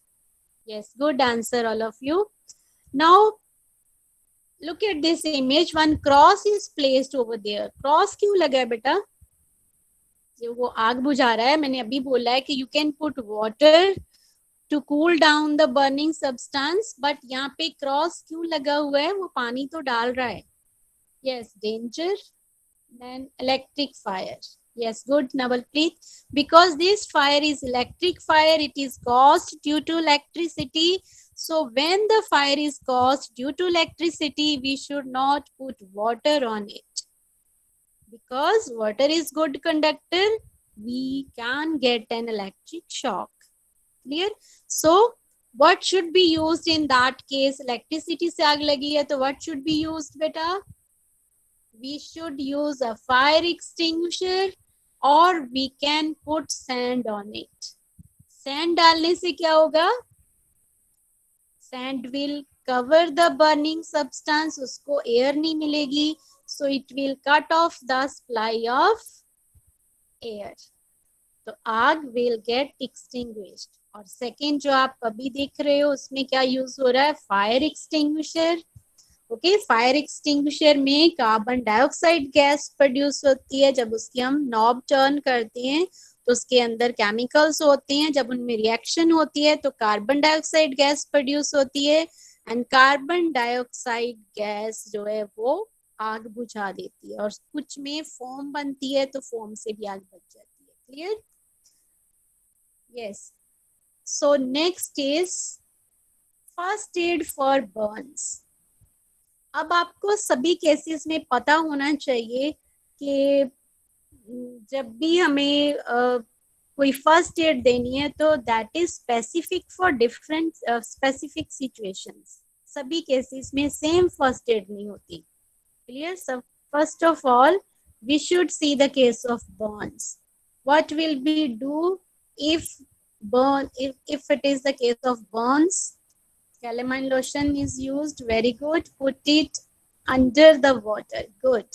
Yes, good answer all of you. Now look at this image. One cross is placed over there. Cross क्यों लगा है बेटा? वो आग बुझा रहा है. मैंने अभी बोला है कि you can put water to cool down the burning substance, but यहाँ पे क्रॉस क्यों लगा हुआ है? वो पानी तो डाल रहा है. Yes, danger. Then electric fire. Yes, good, Navalpreet. Because this fire is electric fire, it is caused due to electricity. So when the fire is caused due to electricity, we should not put water on it. Because water is good conductor, we can get an electric shock. Clear? So what should be used in that case? Electricity से आग लगी है तो what should be used बेटा? We should use a fire extinguisher or we can put sand on it. Sand डालने से क्या होगा? Sand will cover the burning substance, उसको air नहीं मिलेगी, so it will cut off the supply of air. तो आग will get extinguished. और सेकेंड जो आप अभी देख रहे हो उसमें क्या यूज हो रहा है? Fire extinguisher. Okay, fire extinguisher में कार्बन डाइऑक्साइड गैस प्रोड्यूस होती है. जब उसकी हम नॉब टर्न करते हैं तो उसके अंदर केमिकल्स होते हैं. जब उनमें रिएक्शन होती है तो कार्बन डाइऑक्साइड गैस प्रोड्यूस होती है एंड कार्बन डाइऑक्साइड गैस जो है वो आग बुझा देती है. और कुछ में फोम बनती है तो फोम से भी आग बुझ जाती है. Clear? Yes. So next is first aid for burns. अब आपको सभी केसेस में पता होना चाहिए कि जब भी हमें कोई फर्स्ट एड देनी है तो that is specific for different specific situations. सभी केसेस में सेम फर्स्ट एड नहीं होती. Clear? So first of all, we should see the case of burns. What will we do if it is the case of burns? Calamine lotion is used. Very good. Put it under the water. Good.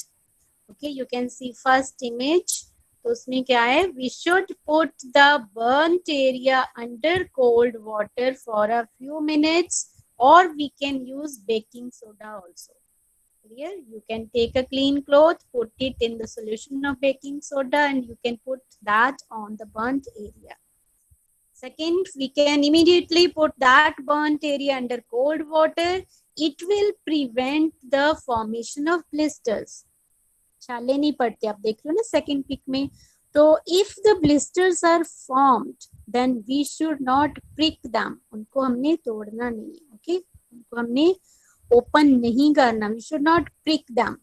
Okay, you can see first image. तो उसमें क्या है, we should put the burnt area under cold water for a few minutes, और we can use baking soda also. Clear? You can take a clean cloth, put it in the solution of baking soda, and you can put that on the burnt area. Second, we can immediately put that burnt area under cold water. It will prevent the formation of blisters. छाले नहीं पड़ते, आप देख रहे हो ना सेकेंड पिक में. तो if the blisters are formed, then we should not prick them. उनको हमने तोड़ना नहीं है, okay? उनको हमने ओपन नहीं करना. We should not prick them.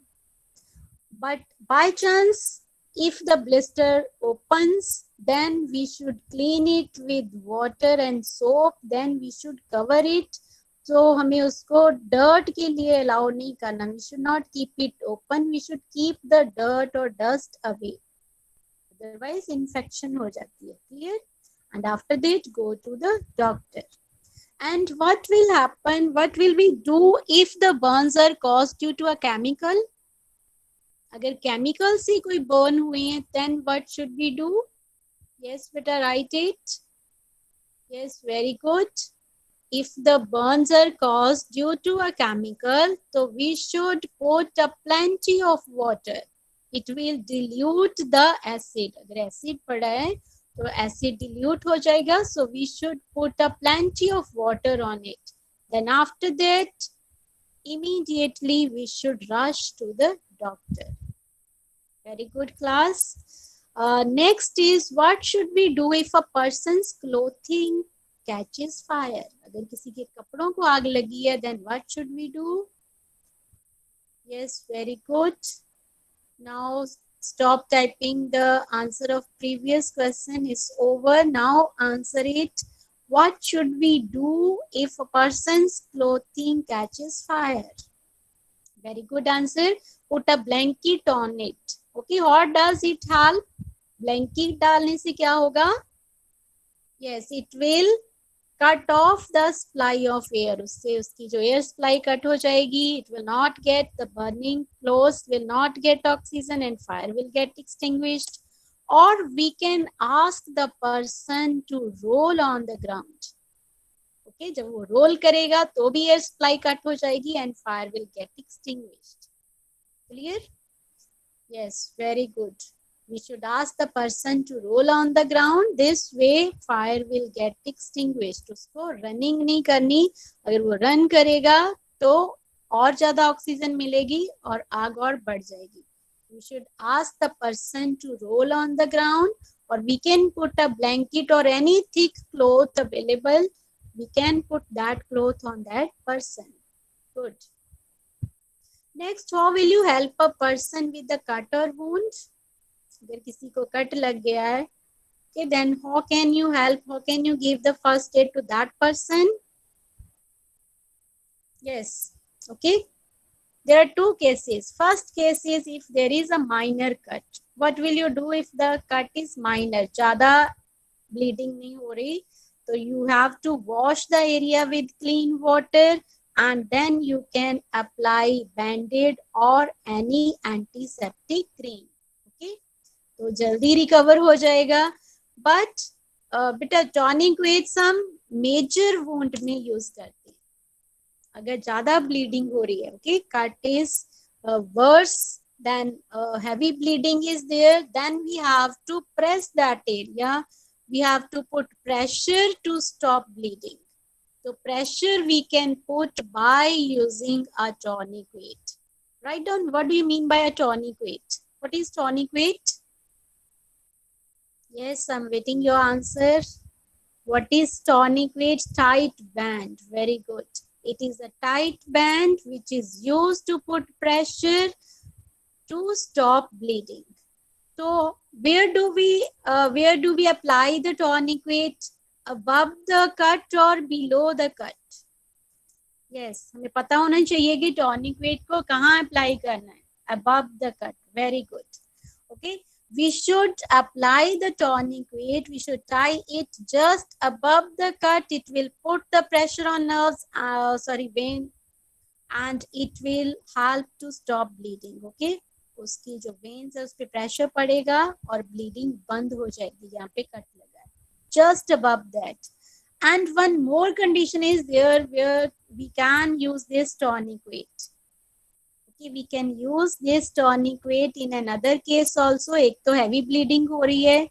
But by chance, if the blister opens, then we should clean it with water and soap. Then we should cover it. So हमें उसको dirt के लिए allow नहीं करना. We should not keep it open. We should keep the dirt or dust away. Otherwise, infection हो जाती है. Clear? And after that, go to the doctor. And what will happen? What will we do if the burns are caused due to a chemical? अगर chemical से कोई burn हुए हैं, then what should we do? Yes, better write it. Yes, very good. If the burns are caused due to a chemical, so we should put a plenty of water. It will dilute the acid. अगर acid पड़ा है, तो acid dilute हो जाएगा. So we should put a plenty of water on it. Then after that, immediately we should rush to the doctor. Very good, class. Next is, what should we do if a person's clothing catches fire? अगर किसी के कपड़ों को आग लगी है, then what should we do? Yes, very good. Now stop typing. The answer of previous question is over. Now answer it. What should we do if a person's clothing catches fire? Very good answer. Put a blanket on it. Okay, what does it help? Blanket डालने से क्या होगा? Yes, it will cut off the supply of air. उससे उसकी जो air supply cut हो जाएगी. It will not get, the burning clothes will not get oxygen and fire will get extinguished. Or we can ask the person to roll on the ground. Okay, जब वो roll करेगा तो भी air supply cut हो जाएगी and fire will get extinguished. Clear? Yes, very good. We should ask the person to roll on the ground. This way fire will get extinguished. उसको running नहीं करनी. अगर वो run करेगा तो और ज़्यादा ऑक्सीजन मिलेगी और आग और बढ़ जाएगी. We should ask the person to roll on the ground, or we can put a blanket or any thick cloth available. We can put that cloth on that person. Good. Next, how will you help a person with a cut or wound? अगर किसी को कट लग गया है, okay, then how can you help? How can you give the first aid to that person? Yes, okay. There are two cases. First case is if there is a minor cut. What will you do if the cut is minor? ज़्यादा bleeding नहीं हो रही, so you have to wash the area with clean water and then you can apply Band-Aid or any antiseptic cream. Okay, तो जल्दी रिकवर हो जाएगा. बट बेटा टॉनिक वेट्स हम मेजर वुंड में यूज करते हैं अगर ज्यादा ब्लीडिंग हो रही है. Okay, cut is worse than heavy bleeding is there, then we have to press that area. We have to put pressure to stop bleeding. So pressure we can put by using a tonic weight. Write down, what do you mean by a tonic weight? What is tonic weight? Yes, I'm waiting your answer. What is tonic weight? Tight band. Very good. It is a tight band which is used to put pressure to stop bleeding. So where do we apply the tonic weight? Above the cut or below the cut? Yes, हमें पता होना चाहिए कि tonic weight को कहाँ apply करना है. Above the cut. Very good. Okay. We should apply the tonic weight. We should tie it just above the cut. It will put the pressure on nerves, vein, and it will help to stop bleeding. Okay. उसकी जो वेन्स है उस पे प्रेशर पड़ेगा और ब्लीडिंग बंद हो जाएगी. यहाँ पे कट लगा है. Just above that. And one more condition is there where we can use this tourniquet. Okay, we can use this tourniquet in another case also. एक तो heavy bleeding हो रही है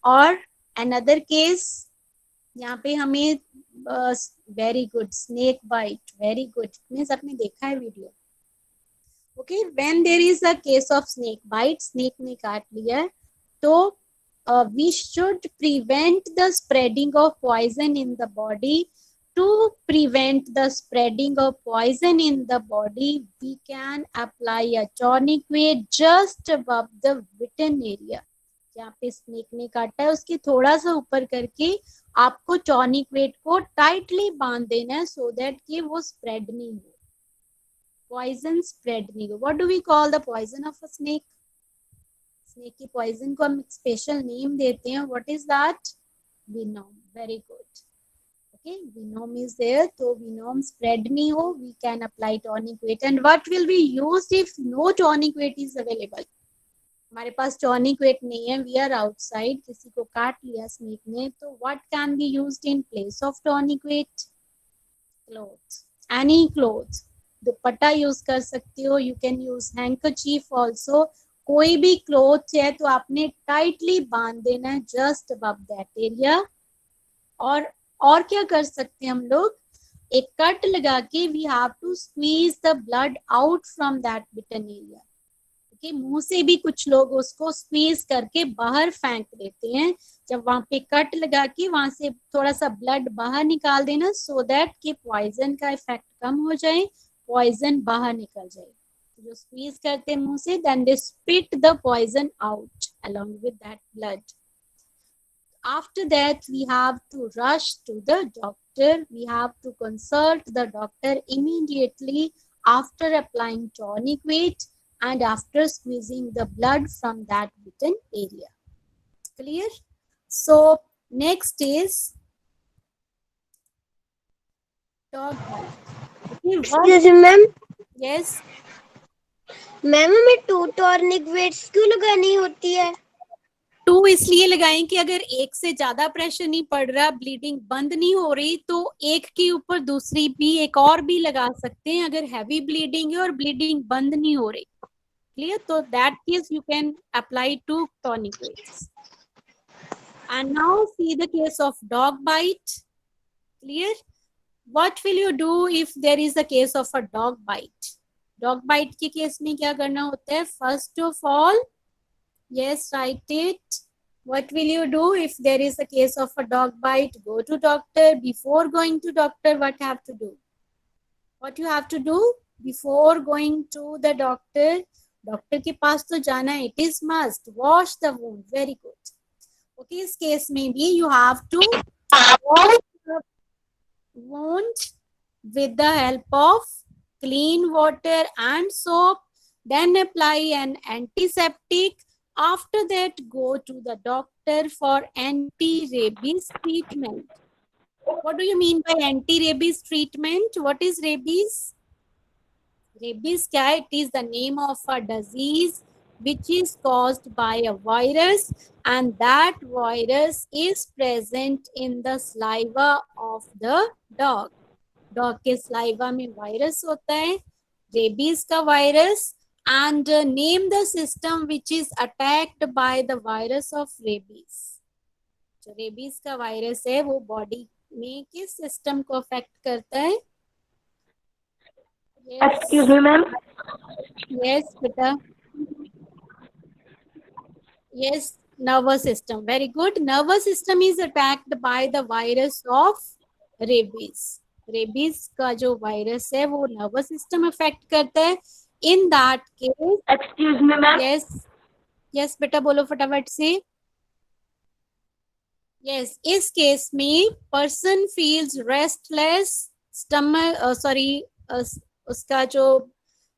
और another case यहाँ पे हमें very good snake bite. Very good means आपने देखा है video. Okay, when there is a case of snake bite, snake ने काट लिया है, तो we should prevent the spreading of poison in the body. To prevent the spreading of poison in the body, we can apply a tourniquet just above the bitten area. जहाँ पे स्नेक ने काटा है उसके थोड़ा सा ऊपर करके आपको टॉर्निक्वेट को टाइटली बांध देना है सो दैट कि वो स्प्रेड नहीं हो, पॉइजन स्प्रेड नहीं हो. What do we call the poison of a snake? Snake की पॉइजन को हम स्पेशल नेम देते हैं. What is that? Venom. Very good. Okay, venom is there, तो वेनम स्प्रेड नहीं हो, we can apply tourniquet. And what will be used if no tourniquet is available? हमारे पास टॉर्निक्वेट नहीं है, वी आर आउटसाइड, किसी को काट लिया स्नेक ने, तो what can be used in place of tourniquet? Cloth. Any cloth. Dupatta use कर सकते हो, you can use handkerchief also. कोई भी क्लोथ है तो आपने टाइटली बांध देना है जस्ट अबव दैट एरिया. और क्या कर सकते हैं हम लोग? एक कट लगा के we have to squeeze the blood out from that bitten area. कि मुंह से भी कुछ लोग उसको स्क्वीज करके बाहर फेंक देते हैं. जब वहां पे कट लगा के वहां से थोड़ा सा ब्लड बाहर निकाल देना सो दैट कि पॉइजन का इफेक्ट कम हो जाए, पॉइजन बाहर निकल जाए. जो स्क्वीज करते हैं मुंह से, then they spit the poison out along with that blood. After that, we have to rush to the doctor. We have to consult the doctor immediately after applying tourniquet and after squeezing the blood from that bitten area. Clear? So next is dog bite. Okay, Excuse me, ma'am. yes, ma'am हमें 2 टॉर्निक्वेट्स क्यों लगानी होती है? 2 इसलिए लगाएं कि अगर एक से ज्यादा प्रेशर नहीं पड़ रहा, ब्लीडिंग बंद नहीं हो रही, तो एक के ऊपर दूसरी भी एक और भी लगा सकते हैं अगर हैवी ब्लीडिंग है और ब्लीडिंग बंद नहीं हो रही. Clear? So that case you can apply 2 tourniquets. And now see the case of dog bite. Clear? What will you do if there is a case of a dog bite? Dog bite के केस में क्या करना होता है? First of all, yes, write it. What will you do if there is a case of a dog bite? Go to doctor. Before going to doctor, what have to do? What you have to do before going to the doctor? Doctor के पास तो जाना है, it is must. Wash the wound. Very good. Okay, इस केस में भी you have to wash the wound with the help of clean water and soap. Then apply an antiseptic. After that go to the doctor for anti rabies treatment. What do you mean by anti rabies treatment? What is rabies? Rabies क्या है? It is the name of a disease which is caused by a virus, and that virus is present in the saliva of the dog. Dog के saliva में virus होता है, rabies का virus, and name the system which is attacked by the virus of rabies. जो rabies का virus है वो body में किस system को affect करता है? Yes. Excuse me, ma'am. Yes, beta. Yes, nervous system. Very good. Nervous system is attacked by the virus of rabies. Rabies का जो virus है वो nervous system affect करता है. In that case, Excuse me, ma'am. yes, yes, बेटा बोलो फटाफट से. Yes, इस केस में person feels restless, stomach, उसका जो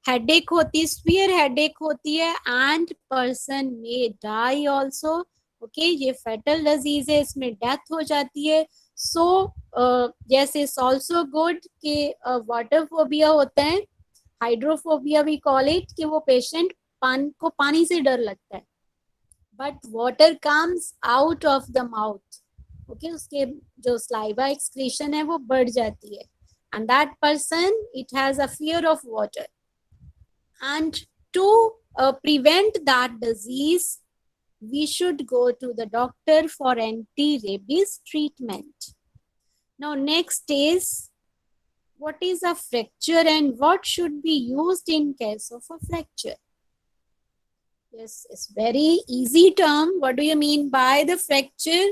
हेडेक होती है, स्पीयर हेडेक होती है, एंड पर्सन में डाई ऑल्सो. ओके, ये फेटल डिजीज है, इसमें डेथ हो जाती है. So yes, it's also good कि वाटर फोबिया होता है, हाइड्रोफोबिया वी कॉल इट, कि वो पेशेंट पानी से डर लगता है, but water comes out of the mouth, okay, उसके जो स्लाइवा एक्सक्रीशन है वो बढ़ जाती है, and that person it has a fear of water, and to prevent that disease we should go to the doctor for anti-rabies treatment. Now next is, what is a fracture and what should be used in case of a fracture? Yes, it's very easy term. What do you mean by the fracture?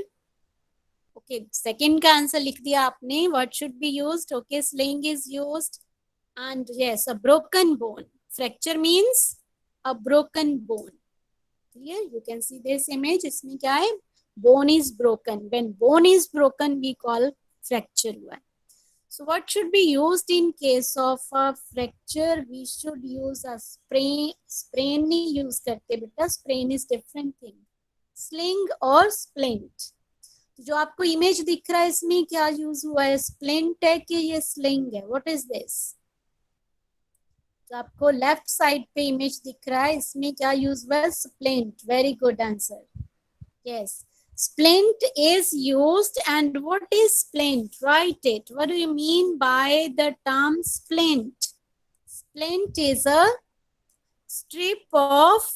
Okay, second का आंसर लिख दिया आपने. What should be used? Okay, sling is used. And yes, a broken bone. Fracture means a broken bone. Clear? You can see this image. इसमें क्या है? Bone is broken. When bone is broken, we call fracture हुआ है. So what should be used in case of a fracture? We should use a sprain. Sprain नहीं use करते बेटा. Sprain is different thing. Sling or splint. जो आपको इमेज दिख रहा है इसमें क्या यूज हुआ है? स्प्लिंट है कि ये स्लिंग है? What is this? जो आपको लेफ्ट साइड पे इमेज दिख रहा है इसमें क्या यूज हुआ है? Splint. Very good answer. Yes, splint is used. And what is splint? Write it. What do you mean by the term splint? Splint is a strip of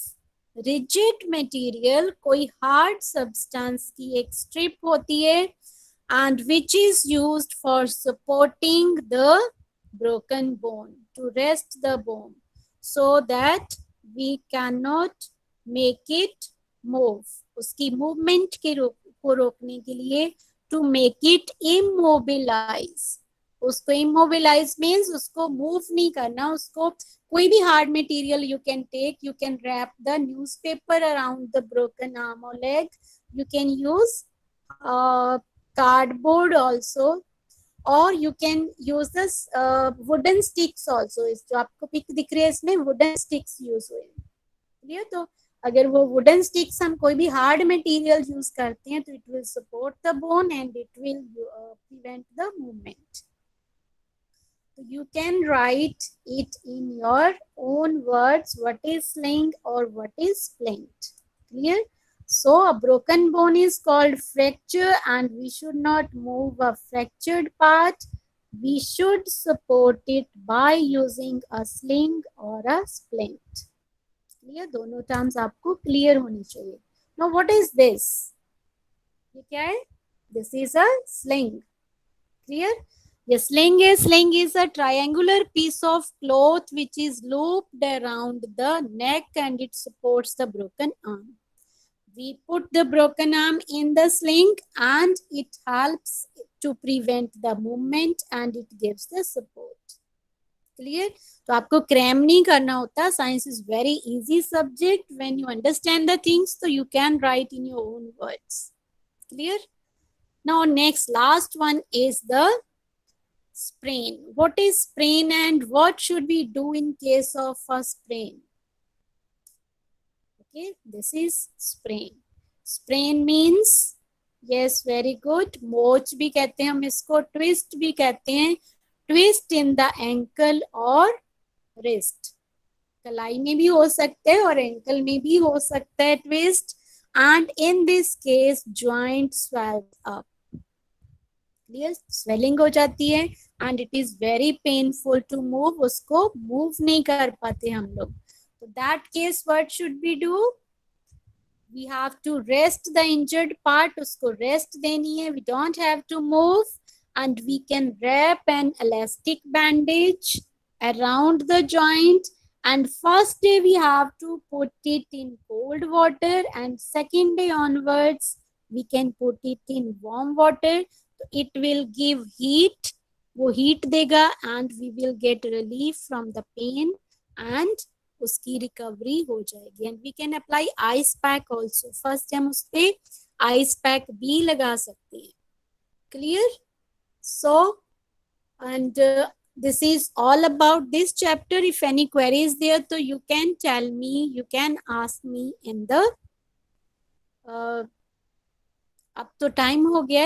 rigid material. कोई hard substance की एक strip होती है, and which is used for supporting the broken bone, to rest the bone so that we cannot make it move. उसकी मूवमेंट को रोकने के लिए, टू मेक इट इमोबिलाइज. उसको इमोबिलाइज मीन्स उसको मूव नहीं करना. उसको कोई भी hard material you can take, you can wrap the newspaper around the broken arm और leg, you can use cardboard also, और you can use this wooden sticks also. इस जो आपको पिक दिख रही है इसमें वुडन स्टिक्स यूज हुए. क्लियर? तो अगर वो वुडन स्टिक्स हम कोई भी हार्ड मटेरियल यूज करते हैं तो it will support the bone and it will prevent the movement. So you can write it in your own words, what is sling or what is splint. Clear? So a broken bone is called fracture, and we should not move a fractured part. We should support it by using a sling or a splint. Clear? दोनों टर्म्स आपको क्लियर होनी चाहिए. Now what is this? ये क्या है? This is a sling. Clear? Yes, sling is a triangular piece of cloth which is looped around the neck and it supports the broken arm. We put the broken arm in the sling and it helps to prevent the movement and it gives the support. Clear? तो आपको क्रैम नहीं करना होता. Science is very easy subject. When you understand the things, so you can write in your own words. Clear? Now next, last one is the sprain. What is sprain and what should we do in case of a sprain? Okay, this is sprain. Sprain means, yes, very good. मोच भी कहते हैं हम इसको, twist भी कहते हैं. Twist in the ankle और wrist. कलाई में भी हो सकता है और एंकल में भी हो सकता है twist. And in this case, joint swells up. Clear? Swelling हो जाती है and it is very painful to move. उसको move नहीं कर पाते हम लोग. So that case, what should we do? We have to rest the injured part. उसको rest देनी है. We don't have to move, and we can wrap an elastic bandage around the joint. And first day we have to put it in cold water, and second day onwards we can put it in warm water. It will give heat. वो heat देगा and we will get relief from the pain and उसकी recovery हो जाएगी. And we can apply ice pack also. First हम उस पे ice pack भी लगा सकते हैं. Clear? So, and this is all about this chapter. If any queries there, so you can tell me, you can ask me in the अब तो टाइम हो गया.